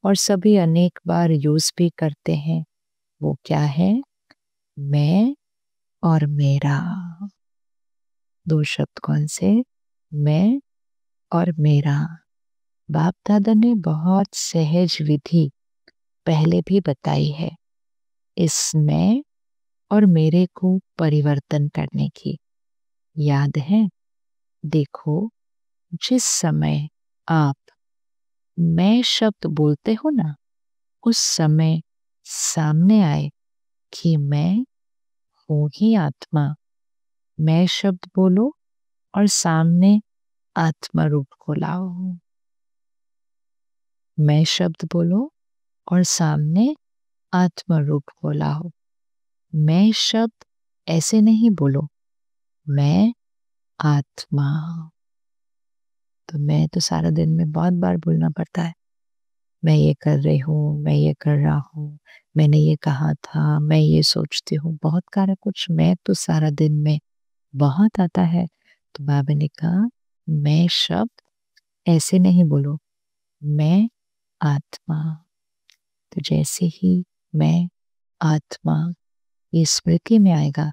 और सभी अनेक बार यूज भी करते हैं। वो क्या है? मैं और मेरा। दो शब्द कौन से? मैं और मेरा। बाप दादा ने बहुत सहज विधि पहले भी बताई है इस मैं और मेरे को परिवर्तन करने की। याद है? देखो, जिस समय आप मैं शब्द बोलते हो ना, उस समय सामने आए कि मैं हूं ही आत्मा। मैं शब्द बोलो और सामने आत्मा रूप को लाओ। मैं शब्द बोलो और सामने आत्मा रूप को लाओ। मैं शब्द ऐसे नहीं बोलो, मैं आत्मा। तो मैं तो सारा दिन में बहुत बार बोलना पड़ता है। मैं ये कर रही हूँ, मैं ये कर रहा हूँ, मैंने ये कहा था, मैं ये सोचती हूँ, बहुत सारा कुछ मैं तो सारा दिन में बहुत आता है। तो बाबा ने कहा मैं शब्द ऐसे नहीं बोलो, मैं आत्मा। तो जैसे ही मैं आत्मा ये स्मृति में आएगा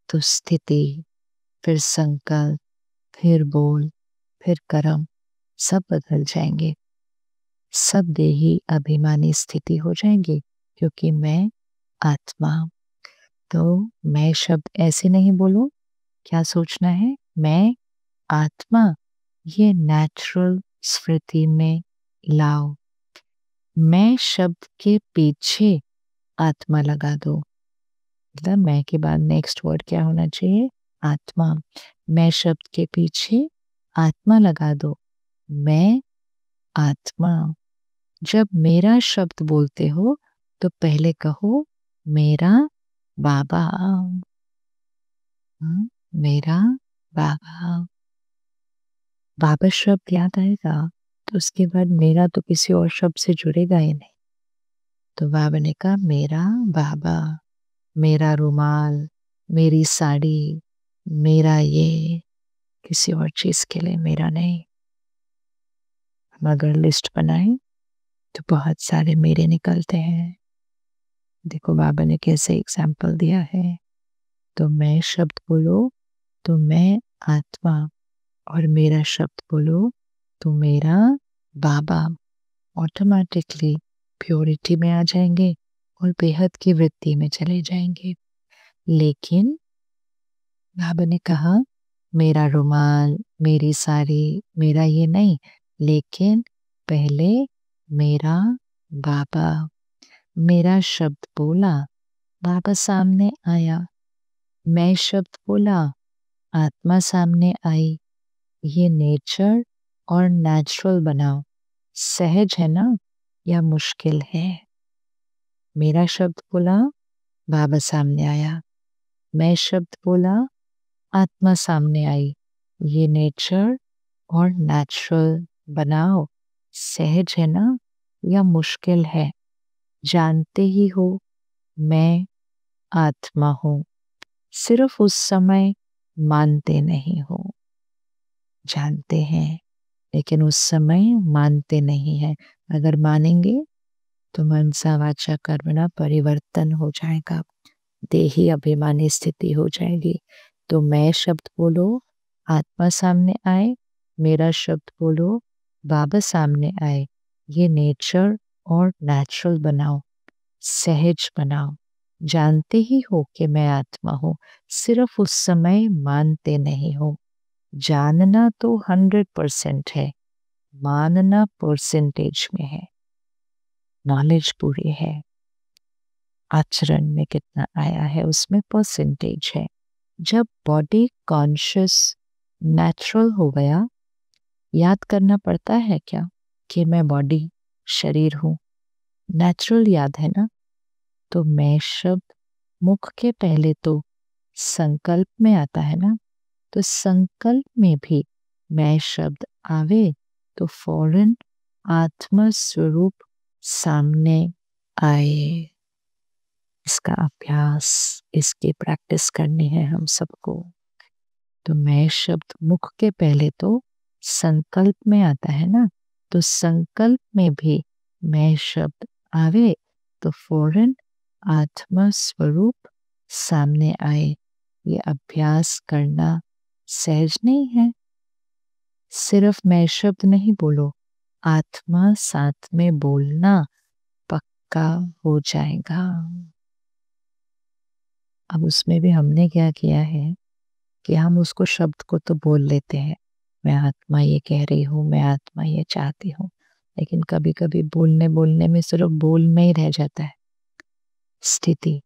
तो स्थिति, फिर संकल्प, फिर बोल, फिर कर्म सब बदल जाएंगे, सब देही अभिमानी स्थिति हो जाएंगी, क्योंकि मैं आत्मा। तो मैं शब्द ऐसे नहीं बोलो, क्या सोचना है? मैं आत्मा, ये नेचुरल स्मृति में लाओ। मैं शब्द के पीछे आत्मा लगा दो, मतलब मैं के बाद नेक्स्ट वर्ड क्या होना चाहिए? आत्मा। मैं शब्द के पीछे आत्मा लगा दो, मैं आत्मा। जब मेरा शब्द बोलते हो तो पहले कहो मेरा बाबा। मेरा बाबा। बाबा शब्द याद आएगा तो उसके बाद मेरा तो किसी और शब्द से जुड़ेगा ही नहीं। तो बाबा ने कहा मेरा बाबा, मेरा रुमाल, मेरी साड़ी, मेरा ये, किसी और चीज के लिए मेरा नहीं। हम अगर लिस्ट बनाएं तो बहुत सारे मेरे निकलते हैं। देखो बाबा ने कैसे एग्जाम्पल दिया है। तो मैं शब्द बोलो तो मैं आत्मा, और मेरा शब्द बोलो तो मेरा बाबा। ऑटोमेटिकली प्योरिटी में आ जाएंगे और बेहद की वृत्ति में चले जाएंगे। लेकिन बाबा ने कहा मेरा रुमाल, मेरी साड़ी, मेरा ये नहीं, लेकिन पहले मेरा बाबा। मेरा शब्द बोला, बाबा सामने आया। मैं शब्द बोला, आत्मा सामने आई। ये नेचर और नेचुरल बनाओ। सहज है ना या मुश्किल है? मेरा शब्द बोला, बाबा सामने आया। मैं शब्द बोला, आत्मा सामने आई। ये नेचर और नेचुरल बनाओ। सहज है ना या मुश्किल है? जानते ही हो मैं आत्मा हूं, सिर्फ उस समय मानते नहीं हो। जानते हैं लेकिन उस समय मानते नहीं हैं। अगर मानेंगे तो मनसा वाचा कर्मणा परिवर्तन हो जाएगा, देही अभिमानी स्थिति हो जाएगी। तो मैं शब्द बोलो, आत्मा सामने आए। मेरा शब्द बोलो, बाबा सामने आए। ये नेचर और नेचुरल बनाओ, सहज बनाओ। जानते ही हो कि मैं आत्मा हूँ, सिर्फ उस समय मानते नहीं हो। जानना तो 100% है, मानना परसेंटेज में है। नॉलेज पूरी है, आचरण में कितना आया है उसमें परसेंटेज है। जब बॉडी कॉन्शियस नेचुरल हो गया, याद करना पड़ता है क्या कि मैं बॉडी शरीर हूँ? नेचुरल याद है ना? तो मैं शब्द मुख के पहले तो संकल्प में आता है ना, तो संकल्प में भी मैं शब्द आवे तो फौरन आत्म स्वरूप सामने आए। इसका अभ्यास, इसकी प्रैक्टिस करनी है हम सबको। तो मैं शब्द मुख के पहले तो संकल्प में आता है ना, तो संकल्प में भी मैं शब्द आवे तो फौरन आत्मा स्वरूप सामने आए। ये अभ्यास करना सहज नहीं है। सिर्फ मैं शब्द नहीं बोलो, आत्मा साथ में बोलना पक्का हो जाएगा। अब उसमें भी हमने क्या किया है कि हम उसको शब्द को तो बोल लेते हैं, मैं आत्मा ये कह रही हूँ, मैं आत्मा ये चाहती हूँ, लेकिन कभी कभी बोलने बोलने में सिर्फ बोल में ही रह जाता है स्थिति।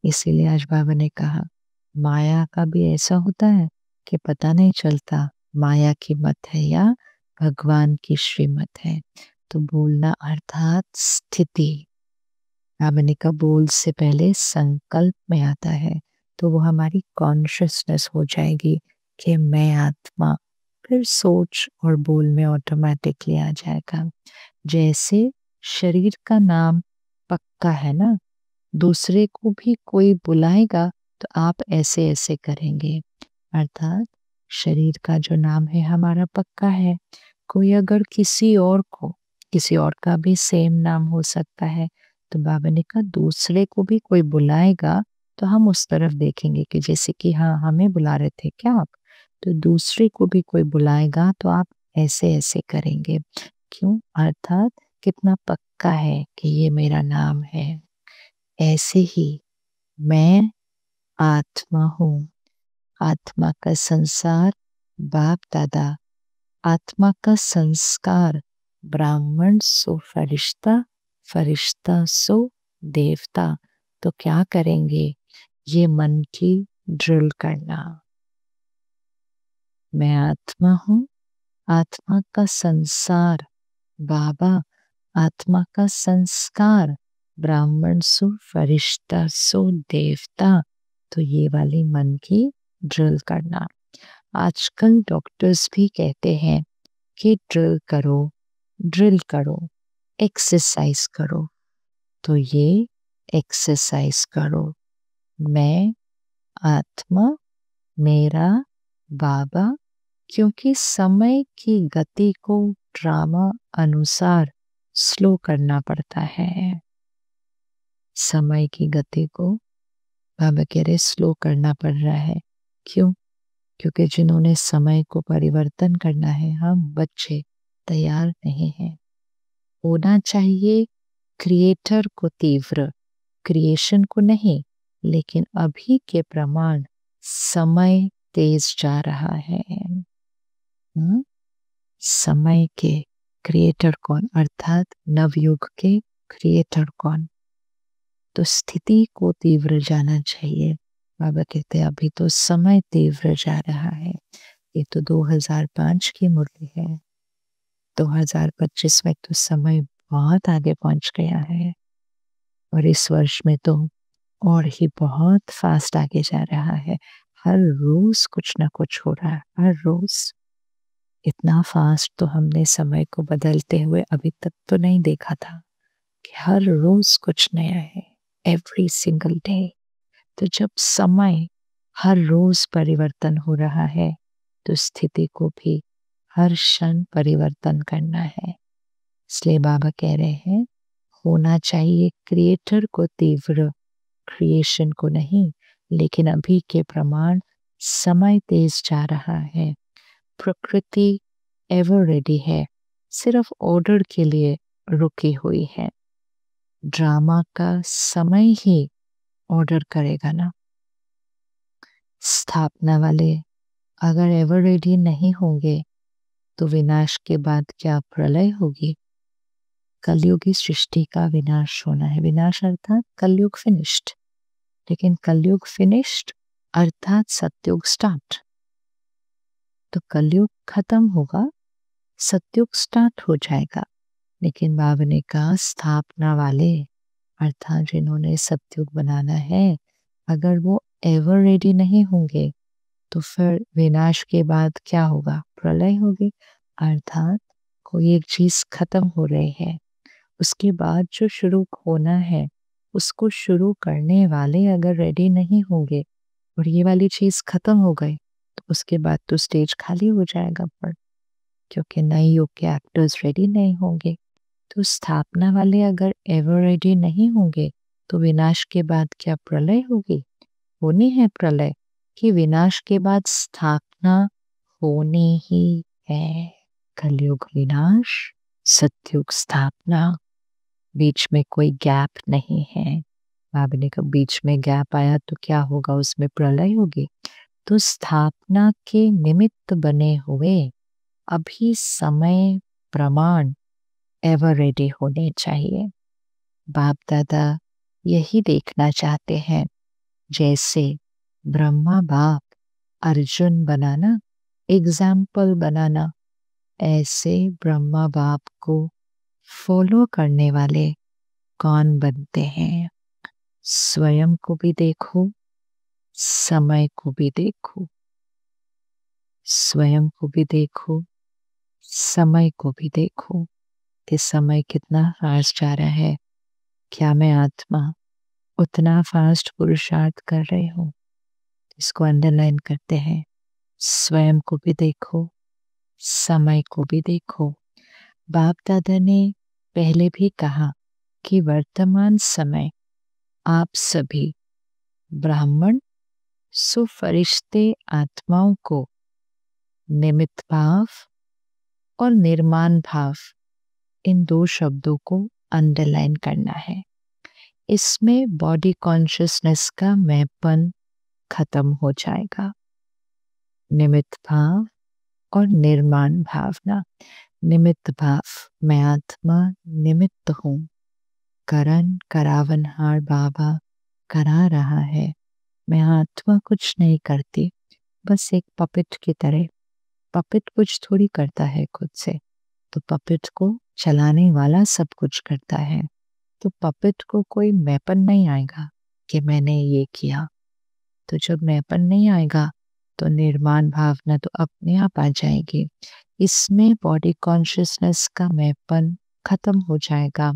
इसीलिए आज बाबा ने कहा माया का भी ऐसा होता है कि पता नहीं चलता माया की मत है या भगवान की श्रीमत है। तो बोलना अर्थात स्थिति। बाबा ने कहा बोल से पहले संकल्प में आता है, तो वो हमारी कॉन्शियसनेस हो जाएगी कि मैं आत्मा, फिर सोच और बोल में ऑटोमेटिकली आ जाएगा। जैसे शरीर का नाम पक्का है ना, दूसरे को भी कोई बुलाएगा तो आप ऐसे ऐसे करेंगे, अर्थात शरीर का जो नाम है हमारा पक्का है। कोई अगर किसी और को, किसी और का भी सेम नाम हो सकता है, तो बाबा ने कहा दूसरे को भी कोई बुलाएगा तो हम उस तरफ देखेंगे कि जैसे कि हाँ हमें बुला रहे थे क्या आप, तो दूसरे को भी कोई बुलाएगा तो आप ऐसे ऐसे करेंगे। क्यों? अर्थात कितना पक्का है कि ये मेरा नाम है। ऐसे ही मैं आत्मा हूँ, आत्मा का संसार बाप दादा, आत्मा का संस्कार ब्राह्मण सो फरिश्ता, फरिश्ता सो देवता। तो क्या करेंगे? ये मन की ड्रिल करना। मैं आत्मा हूँ, आत्मा का संसार बाबा, आत्मा का संस्कार ब्राह्मण सो फरिश्ता सो देवता। तो ये वाली मन की ड्रिल करना। आजकल डॉक्टर्स भी कहते हैं कि ड्रिल करो, एक्सरसाइज करो। तो ये एक्सरसाइज करो। मैं आत्मा, मेरा बाबा, क्योंकि समय की गति को ड्रामा अनुसार स्लो करना पड़ता है। समय की गति को बाबा कह रहे स्लो करना पड़ रहा है। क्यों? क्योंकि जिन्होंने समय को परिवर्तन करना है, हम बच्चे तैयार नहीं हैं। होना चाहिए क्रिएटर को तीव्र, क्रिएशन को नहीं, लेकिन अभी के प्रमाण समय तेज जा रहा है। समय के क्रिएटर कौन? अर्थात नवयुग के क्रिएटर कौन? तो स्थिति को तीव्र जाना चाहिए। बाबा कहते हैं अभी तो समय तीव्र जा रहा है। ये तो 2005 की मुरली है, 2025 में तो समय बहुत आगे पहुंच गया है, और इस वर्ष में तो और ही बहुत फास्ट आगे जा रहा है। हर रोज कुछ ना कुछ हो रहा है, हर रोज। इतना फास्ट तो हमने समय को बदलते हुए अभी तक तो नहीं देखा था कि हर रोज कुछ नया है, एवरी सिंगल डे। तो जब समय हर रोज परिवर्तन हो रहा है, तो स्थिति को भी हर क्षण परिवर्तन करना है। इसलिए बाबा कह रहे हैं होना चाहिए क्रिएटर को तीव्र, क्रिएशन को नहीं। लेकिन अभी के प्रमाण समय तेज जा रहा है, प्रकृति एवर रेडी है, सिर्फ ऑर्डर के लिए रुकी हुई है। ड्रामा का समय ही ऑर्डर करेगा ना। स्थापना वाले अगर एवर रेडी नहीं होंगे तो विनाश के बाद क्या प्रलय होगी? कलयुगी सृष्टि का विनाश होना है। विनाश अर्थात कलयुग फिनिश्ड, लेकिन कलयुग फिनिश्ड अर्थात सतयुग स्टार्ट। तो कलयुग खत्म होगा, सतयुग स्टार्ट हो जाएगा। लेकिन बाबा ने कहा स्थापना वाले अर्थात जिन्होंने सतयुग बनाना है, अगर वो एवर रेडी नहीं होंगे तो फिर विनाश के बाद क्या होगा? प्रलय होगी। अर्थात कोई एक चीज खत्म हो रही है, उसके बाद जो शुरू होना है उसको शुरू करने वाले अगर रेडी नहीं होंगे और ये वाली चीज खत्म हो गई तो उसके बाद तो स्टेज खाली हो जाएगा, पर क्योंकि नए युग के एक्टर्स रेडी नहीं होंगे। तो स्थापना वाले अगर एवर रेडी नहीं होंगे तो विनाश के बाद क्या प्रलय होगी? होनी है प्रलय, कि विनाश के बाद स्थापना होनी ही है। कलयुग विनाश, सतयुग स्थापना, बीच में कोई गैप नहीं है। बाबा ने कहा बीच में गैप आया तो क्या होगा? उसमें प्रलय होगी। तो स्थापना के निमित्त बने हुए अभी समय प्रमाण एवर रेडी होने चाहिए। बाप दादा यही देखना चाहते हैं, जैसे ब्रह्मा बाप अर्जुन बनाना, एग्जाम्पल बनाना, ऐसे ब्रह्मा बाप को फॉलो करने वाले कौन बनते हैं? स्वयं को भी देखो, समय को भी देखो। स्वयं को भी देखो, समय को भी देखो कि समय कितना फास्ट जा रहा है। क्या मैं आत्मा उतना फास्ट पुरुषार्थ कर रही हूँ? इसको अंडरलाइन करते हैं। स्वयं को भी देखो, समय को भी देखो। बाप दादा ने पहले भी कहा कि वर्तमान समय आप सभी ब्राह्मण सुफरिश्ते आत्माओं को निमित्त भाव और निर्माण भाव, इन दो शब्दों को अंडरलाइन करना है। इसमें बॉडी कॉन्शियसनेस का मैंपन खत्म हो जाएगा। निमित्त भाव और निर्माण भावना। निमित्त भाव, मैं आत्मा निमित्त हूँ, करण करावनहार बाबा करा रहा है, मैं आत्मा कुछ नहीं करती, बस एक पपेट की तरह। पपेट कुछ थोड़ी करता है खुद से, तो पपेट को चलाने वाला सब कुछ करता है। तो पपेट को कोई मैपन नहीं आएगा कि मैंने ये किया। तो जब मैपन नहीं आएगा तो निर्माण भावना तो अपने आप आ जाएगी। इसमें बॉडी कॉन्शियसनेस का मैपन खत्म हो जाएगा,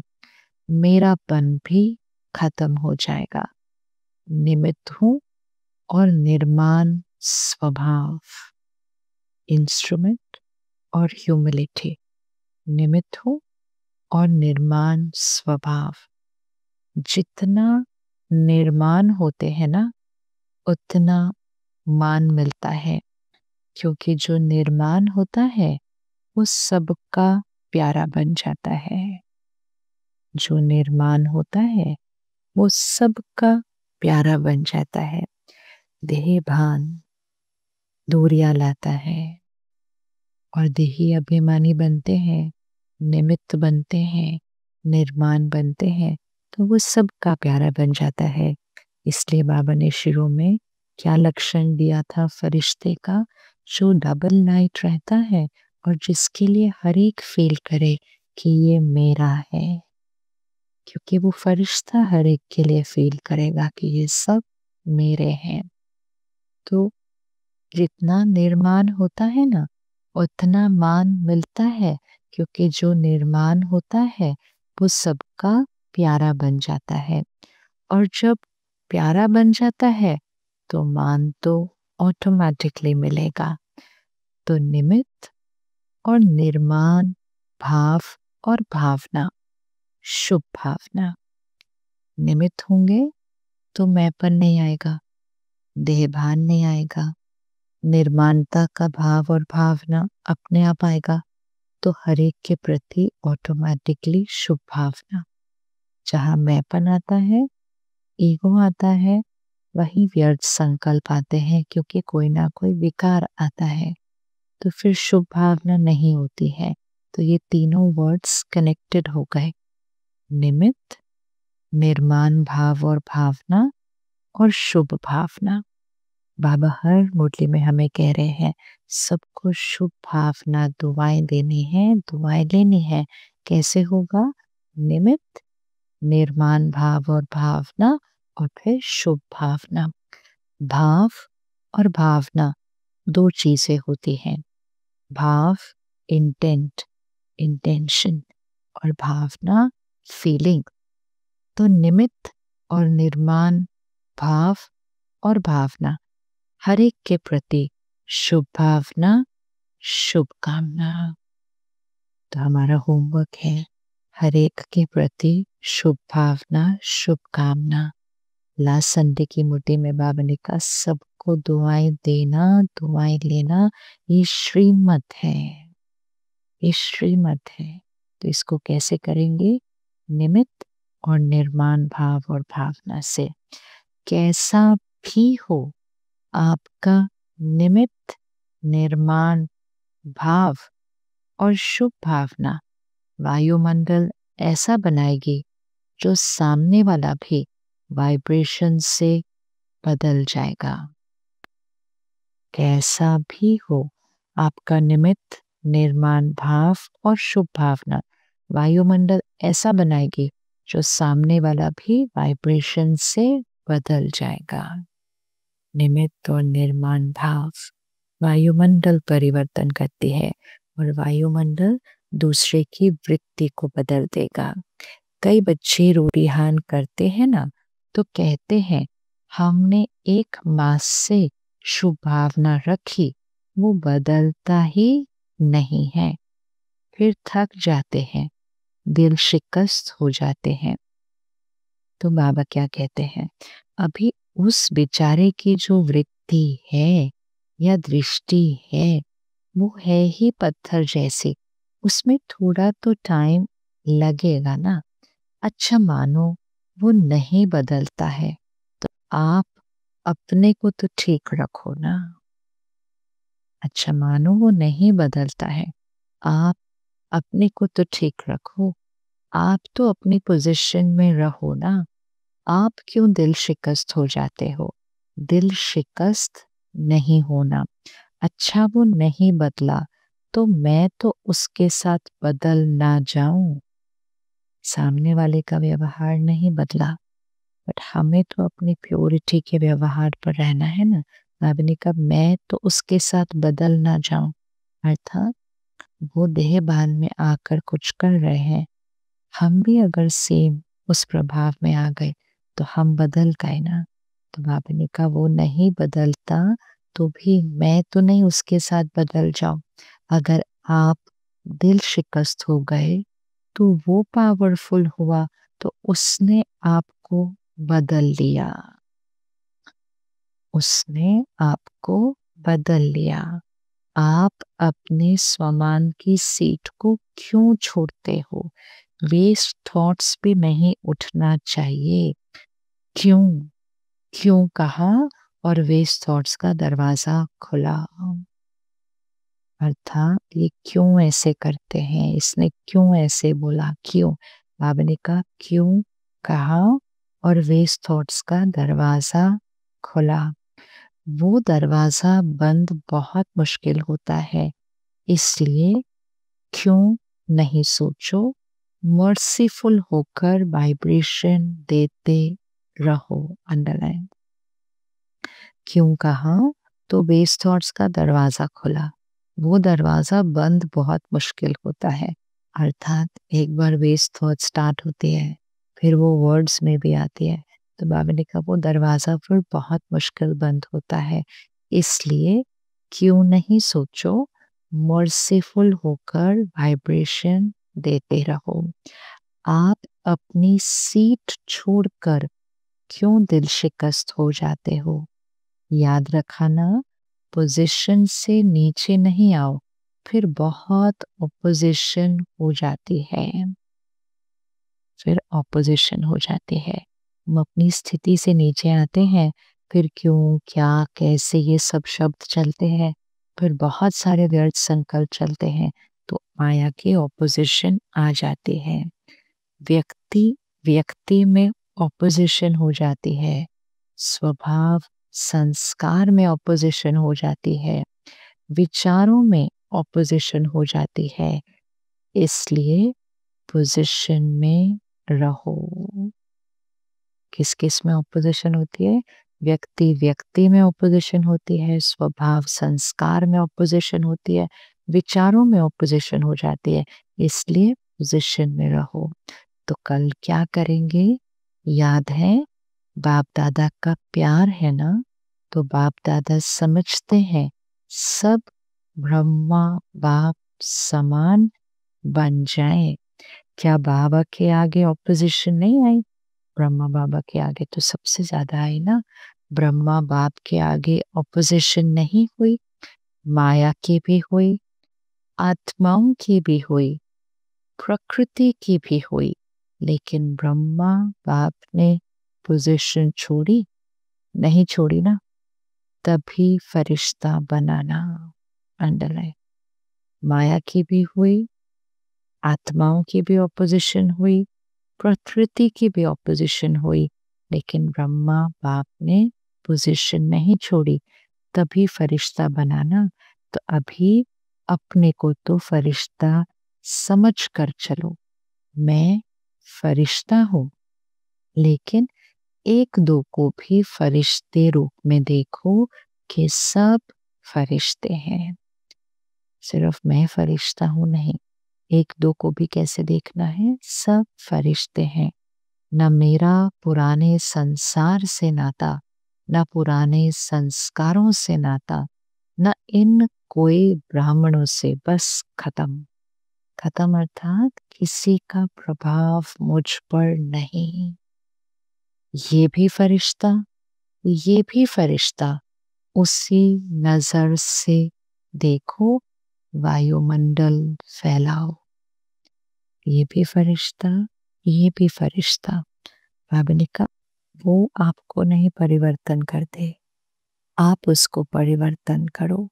मेरापन भी खत्म हो जाएगा। निमित्त हूँ और निर्माण स्वभाव, इंस्ट्रूमेंट और ह्यूमिलिटी। निमित्त हूँ और निर्माण स्वभाव। जितना निर्माण होते हैं ना उतना मान मिलता है, क्योंकि जो निर्माण होता है वो सबका प्यारा बन जाता है। जो निर्माण होता है वो सबका प्यारा बन जाता है। देह भान दूरियां लाता है और देही अभिमानी बनते हैं, निमित्त बनते हैं, निर्माण बनते हैं, तो वो सबका प्यारा बन जाता है। इसलिए बाबा ने शुरू में क्या लक्षण दिया था फरिश्ते का? जो डबल लाइट रहता है और जिसके लिए हर एक फील करे कि ये मेरा है, क्योंकि वो फरिश्ता हर एक के लिए फील करेगा कि ये सब मेरे हैं। तो जितना निर्माण होता है ना उतना मान मिलता है, क्योंकि जो निर्माण होता है वो सबका प्यारा बन जाता है। और जब प्यारा बन जाता है तो मान तो ऑटोमेटिकली मिलेगा। तो निमित्त और निर्माण भाव और भावना, शुभ भावना। निमित्त होंगे तो मैंपन नहीं आएगा, देहभान नहीं आएगा, निर्माणता का भाव और भावना अपने आप आएगा। तो हर एक के प्रति ऑटोमेटिकली शुभ भावना। जहाँ मैंपन आता है ईगो आता है, वही व्यर्थ संकल्प आते हैं, क्योंकि कोई ना कोई विकार आता है, तो फिर शुभ भावना नहीं होती है। तो ये तीनों वर्ड्स कनेक्टेड हो गए, निमित्त, निर्माण भाव और भावना, और शुभ भावना। बाबा हर मुरली में हमें कह रहे हैं सबको शुभ भावना दुआएं देनी है, दुआएं लेनी है। कैसे होगा? निमित्त, निर्माण भाव और भावना, और फिर शुभ भावना। भाव और भावना दो चीजें होती हैं। भाव इंटेंट, इंटेंशन, और भावना फीलिंग। तो निमित्त और निर्माण भाव और भावना, हर एक के प्रति शुभ भावना, शुभकामना। तो हमारा होमवर्क है हर एक के प्रति शुभ भावना, शुभकामना। लास्ट संडे की मुट्ठी में बाबा ने कहा सबको दुआएं देना, दुआएं लेना, ये श्रीमत है, ये श्रीमत है। तो इसको कैसे करेंगे? निमित्त और निर्माण भाव और भावना से। कैसा भी हो आपका निमित्त, निर्माण भाव और शुभ भावना वायुमंडल ऐसा बनाएगी जो सामने वाला भी वाइब्रेशन से बदल जाएगा। कैसा भी हो आपका निमित्त, निर्माण भाव और शुभ भावना वायुमंडल ऐसा बनाएगी जो सामने वाला भी वाइब्रेशन से बदल जाएगा। निमित्त और निर्माण भाव वायुमंडल परिवर्तन करती है, और वायुमंडल दूसरे की वृत्ति को बदल देगा। कई बच्चे रूढ़िहान करते हैं ना, तो कहते हैं हमने 1 मास से शुभ भावना रखी, वो बदलता ही नहीं है। फिर थक जाते हैं, दिल शिकस्त हो जाते हैं। तो बाबा क्या कहते हैं, अभी उस बेचारे की जो वृत्ति है या दृष्टि है, वो है ही पत्थर जैसी, उसमें थोड़ा तो टाइम लगेगा ना। अच्छा मानो वो नहीं बदलता है, तो आप अपने को तो ठीक रखो ना। अच्छा मानो वो नहीं बदलता है, आप अपने को तो ठीक रखो। आप तो अपनी पोजीशन में रहो ना। आप क्यों दिल शिकस्त हो जाते हो? दिल शिकस्त नहीं होना। अच्छा वो नहीं बदला, तो मैं तो उसके साथ बदल ना जाऊं। सामने वाले का व्यवहार नहीं बदला, बट हमें तो अपनी प्योरिटी के व्यवहार पर रहना है ना। बाबा ने कहा मैं तो उसके साथ बदल ना जाऊं, अर्थात वो देहभान में आकर कुछ कर रहे हैं, हम भी अगर सेम उस प्रभाव में आ गए तो हम बदल गए ना। तो बाबा ने कहा वो नहीं बदलता तो भी मैं तो नहीं उसके साथ बदल जाऊं। अगर आप दिल शिकस्त हो गए तो वो पावरफुल हुआ, तो उसने आपको बदल लिया, उसने आपको बदल लिया। आप अपने स्वमान की सीट को क्यों छोड़ते हो? वेस्ट थॉट्स पे नहीं उठना चाहिए। क्यों? क्यों कहा और वेस्ट थॉट्स का दरवाजा खुला। अर्थात ये क्यों ऐसे करते हैं, इसने क्यों ऐसे बोला, क्यों? बाबा ने कहा क्यों कहा और वेस्ट थॉट्स का दरवाजा खुला। वो दरवाजा बंद बहुत मुश्किल होता है, इसलिए क्यों नहीं सोचो, मर्सीफुल होकर वाइब्रेशन देते रहो। अंडरलाइन। क्यों कहा तो बेस थॉट्स का दरवाजा खुला। वो दरवाजा बंद बहुत मुश्किल होता है, अर्थात एक बार बेस थॉट स्टार्ट होती है फिर वो वर्ड्स में भी आती है, तो बाबा ने कहा वो दरवाजा फिर बहुत मुश्किल बंद होता है। इसलिए क्यों नहीं सोचो, मर्सीफुल होकर वाइब्रेशन देते रहो। आप अपनी सीट छोड़कर क्यों दिल शिकस्त हो जाते हो? याद रखना, पोजीशन से नीचे नहीं आओ, फिर बहुत ऑपोजिशन हो जाती है, फिर ऑपोजिशन हो जाती है। हम अपनी स्थिति से नीचे आते हैं, फिर क्यों, क्या, कैसे ये सब शब्द चलते हैं, फिर बहुत सारे व्यर्थ संकल्प चलते हैं, तो माया की ऑपोजिशन आ जाती है। व्यक्ति व्यक्ति में ऑपोजिशन हो जाती है, स्वभाव संस्कार में ऑपोजिशन हो जाती है, विचारों में ऑपोजिशन हो जाती है। इसलिए पोजीशन में रहो। किस किस में ऑपोजिशन होती है? व्यक्ति व्यक्ति में ऑपोजिशन होती है, स्वभाव संस्कार में ऑपोजिशन होती है, विचारों में ऑपोजिशन हो जाती है। इसलिए पोजीशन में रहो। तो कल क्या करेंगे? याद है बाप दादा का प्यार है ना? तो बाप दादा समझते हैं सब ब्रह्मा बाप समान बन जाए। क्या बाबा के आगे ऑपोजिशन नहीं आई? ब्रह्मा बाबा के आगे तो सबसे ज्यादा आई ना। ब्रह्मा बाप के आगे ऑपोजिशन नहीं हुई, माया की भी हुई, आत्माओं की भी हुई, प्रकृति की भी हुई, लेकिन ब्रह्मा बाप ने पोजीशन छोड़ी नहीं? छोड़ी ना, तभी फरिश्ता बनाना। अंडरलाइन। माया की भी हुई, आत्माओं की भी ऑपोजिशन हुई, प्रकृति की भी ऑपोजिशन हुई, लेकिन ब्रह्मा बाप ने पोजीशन नहीं छोड़ी, तभी फरिश्ता बनाना। तो अभी अपने को तो फरिश्ता समझ कर चलो। मैं फरिश्ता हूँ, लेकिन एक दो को भी फरिश्ते रूप में देखो कि सब फरिश्ते हैं। सिर्फ मैं फरिश्ता हूँ नहीं, एक दो को भी कैसे देखना है? सब फरिश्ते हैं। न मेरा पुराने संसार से नाता, न पुराने संस्कारों से नाता, न इन कोई ब्राह्मणों से, बस खत्म। खत्म अर्थात किसी का प्रभाव मुझ पर नहीं। ये भी फरिश्ता, ये भी फरिश्ता, उसी नजर से देखो, वायुमंडल फैलाओ। ये भी फरिश्ता, ये भी फरिश्ता। बाबा ने कहा वो आपको नहीं परिवर्तन करते, आप उसको परिवर्तन करो।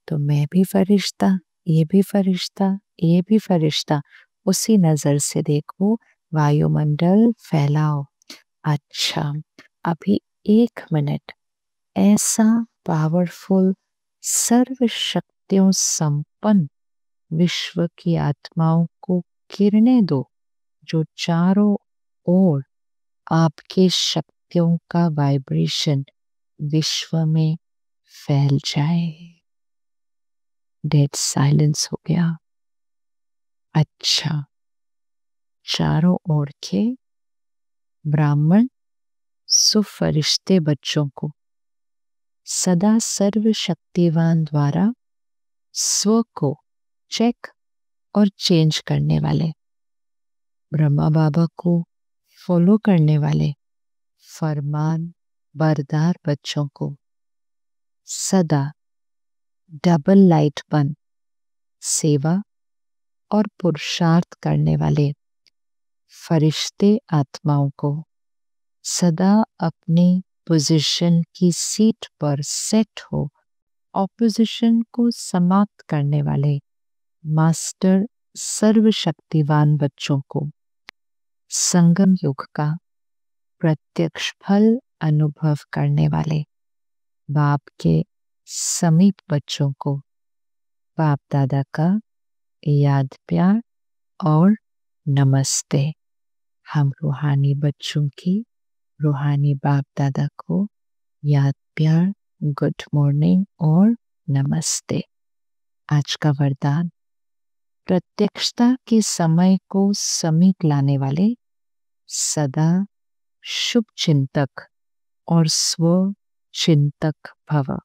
तो मैं भी फरिश्ता, ये भी फरिश्ता, ये भी फरिश्ता, उसी नजर से देखो, वायुमंडल फैलाओ। अच्छा, अभी 1 मिनट ऐसा पावरफुल सर्व शक्तियों संपन्न विश्व की आत्माओं को किरणें दो, जो चारों ओर आपके शक्तियों का वाइब्रेशन विश्व में फैल जाए। डेड साइलेंस हो गया। अच्छा, चारों ओर के ब्राह्मण सुफरिश्ते बच्चों को सदा सर्वशक्तिवान द्वारा स्व को चेक और चेंज करने वाले, ब्रह्मा बाबा को फॉलो करने वाले फरमान बरदार बच्चों को सदा डबल लाइट बन सेवा और पुरुषार्थ करने वाले फरिश्ते आत्माओं को सदा अपनी पोजीशन की सीट पर सेट हो ऑपोजिशन को समाप्त करने वाले मास्टर सर्वशक्तिवान बच्चों को संगम युग का प्रत्यक्ष फल अनुभव करने वाले बाप के समीप बच्चों को बाप दादा का याद प्यार और नमस्ते। हम रूहानी बच्चों की रूहानी बाप दादा को याद प्यार, गुड मॉर्निंग और नमस्ते। आज का वरदान, प्रत्यक्षता के समय को समीप लाने वाले सदा शुभ चिंतक और स्व चिंतक भव।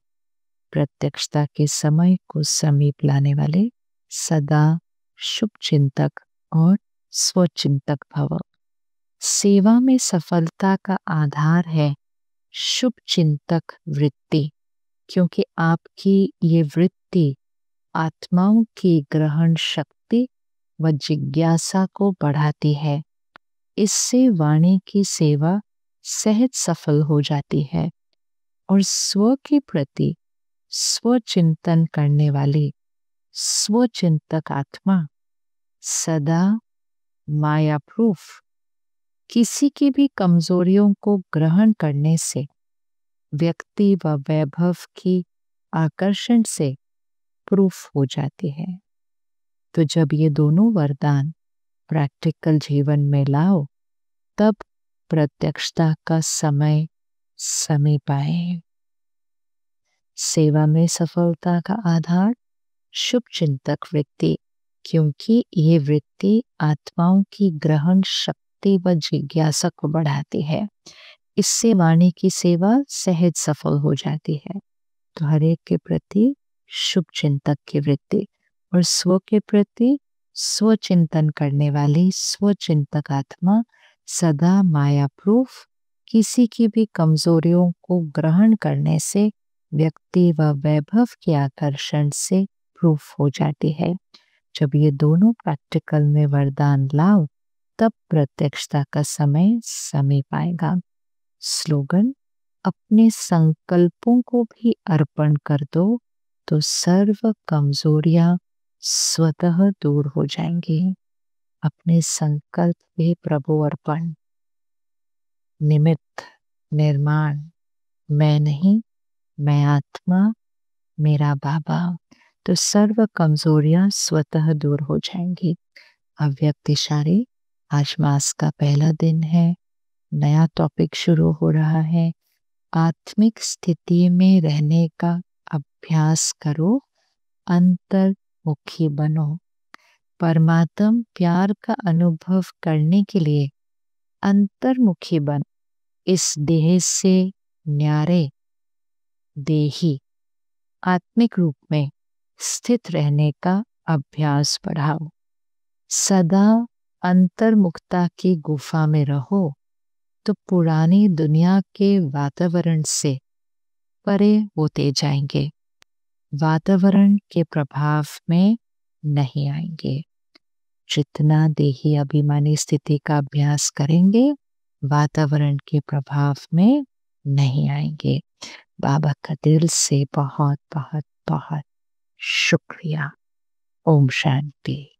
प्रत्यक्षता के समय को समीप लाने वाले सदा शुभ चिंतक और स्वचिंतक भव। सेवा में सफलता का आधार है शुभ चिंतक वृत्ति, क्योंकि आपकी ये वृत्ति आत्माओं की ग्रहण शक्ति व जिज्ञासा को बढ़ाती है। इससे वाणी की सेवा सहज सफल हो जाती है और स्व के प्रति स्वचिंतन करने वाली स्वचिंतक आत्मा सदा माया प्रूफ किसी की भी कमजोरियों को ग्रहण करने से, व्यक्ति व वैभव की आकर्षण से प्रूफ हो जाती है। तो जब ये दोनों वरदान प्रैक्टिकल जीवन में लाओ, तब प्रत्यक्षता का समय समीप आए। सेवा में सफलता का आधार शुभ चिंतक वृत्ति, क्योंकि ये वृत्ति आत्माओं की ग्रहण शक्ति व जिज्ञासा को बढ़ाती है। इससे वाणी की सेवा सहज सफल हो जाती है। तो हर एक के प्रति शुभ चिंतक की वृत्ति और स्व के प्रति स्वचिंतन करने वाली स्वचिंतक आत्मा सदा माया प्रूफ किसी की भी कमजोरियों को ग्रहण करने से, व्यक्ति व वैभव के आकर्षण से प्रूफ हो जाती है। जब ये दोनों प्रैक्टिकल में वरदान लाओ, तब प्रत्यक्षता का समय समीप आएगा। स्लोगन: अपने संकल्पों को भी अर्पण कर दो तो सर्व कमजोरियां स्वतः दूर हो जाएंगी। अपने संकल्प भी प्रभु अर्पण। निमित्त निर्माण मैं नहीं, मैं आत्मा, मेरा बाबा। तो सर्व कमजोरियां स्वतः दूर हो जाएंगी। अव्यक्त इशारे, आज मास का पहला दिन है। नया टॉपिक शुरू हो रहा है। आत्मिक स्थिति में रहने का अभ्यास करो, अंतर्मुखी बनो। परमात्म प्यार का अनुभव करने के लिए अंतर्मुखी बन। इस देह से न्यारे देही आत्मिक रूप में स्थित रहने का अभ्यास बढ़ाओ। सदा अंतर्मुखता की गुफा में रहो तो पुरानी दुनिया के वातावरण से परे होते जाएंगे, वातावरण के प्रभाव में नहीं आएंगे। जितना देही अभिमानी स्थिति का अभ्यास करेंगे, वातावरण के प्रभाव में नहीं आएंगे। बाबा का दिल से बहुत बहुत बहुत शुक्रिया। ओम शांति।